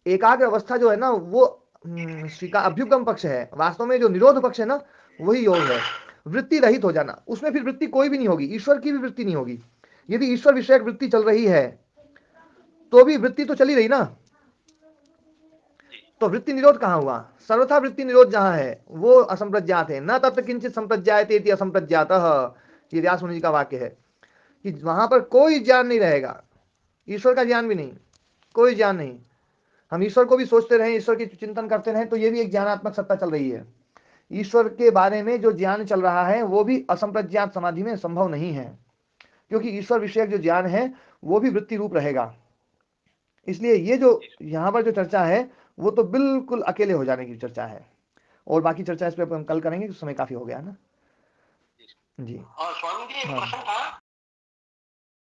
एकाग्र अवस्था जो है ना वो स्वीकार अभ्युपगम पक्ष है। वास्तव में जो निरोध पक्ष है ना वही योग है, वृत्ति रहित हो जाना। उसमें फिर वृत्ति कोई भी नहीं होगी, ईश्वर की भी वृत्ति नहीं होगी। यदि ईश्वर विषयक वृत्ति चल रही है तो भी वृत्ति तो चली रही ना, तो वृत्ति निरोध कहाँ हुआ? सर्वथा वृत्ति निरोध जहां है वो असंप्रज्ञात है, न तत्र किंचित संप्रज्ञायते इति असंप्रज्ञातः, ये व्यास मुनि जी का वाक्य है कि वहां पर कोई ज्ञान नहीं रहेगा, ईश्वर का ज्ञान भी नहीं, कोई ज्ञान नहीं। हम ईश्वर को भी सोचते रहें, ईश्वर की चिंतन करते रहें, तो ये भी एक ज्ञानात्मक सत्ता चल रही है। ईश्वर के बारे में जो ज्ञान चल रहा है वो भी असंप्रज्ञात समाधि में संभव नहीं है, क्योंकि ईश्वर विषयक जो ज्ञान है वो भी वृत्ति रूप रहेगा। इसलिए ये जो यहाँ पर जो चर्चा है वो तो बिल्कुल अकेले हो जाने की चर्चा है, और बाकी चर्चा इस पे हम कल करेंगे, समय काफी हो गया है ना जी। स्वामी जी, एक प्रश्न था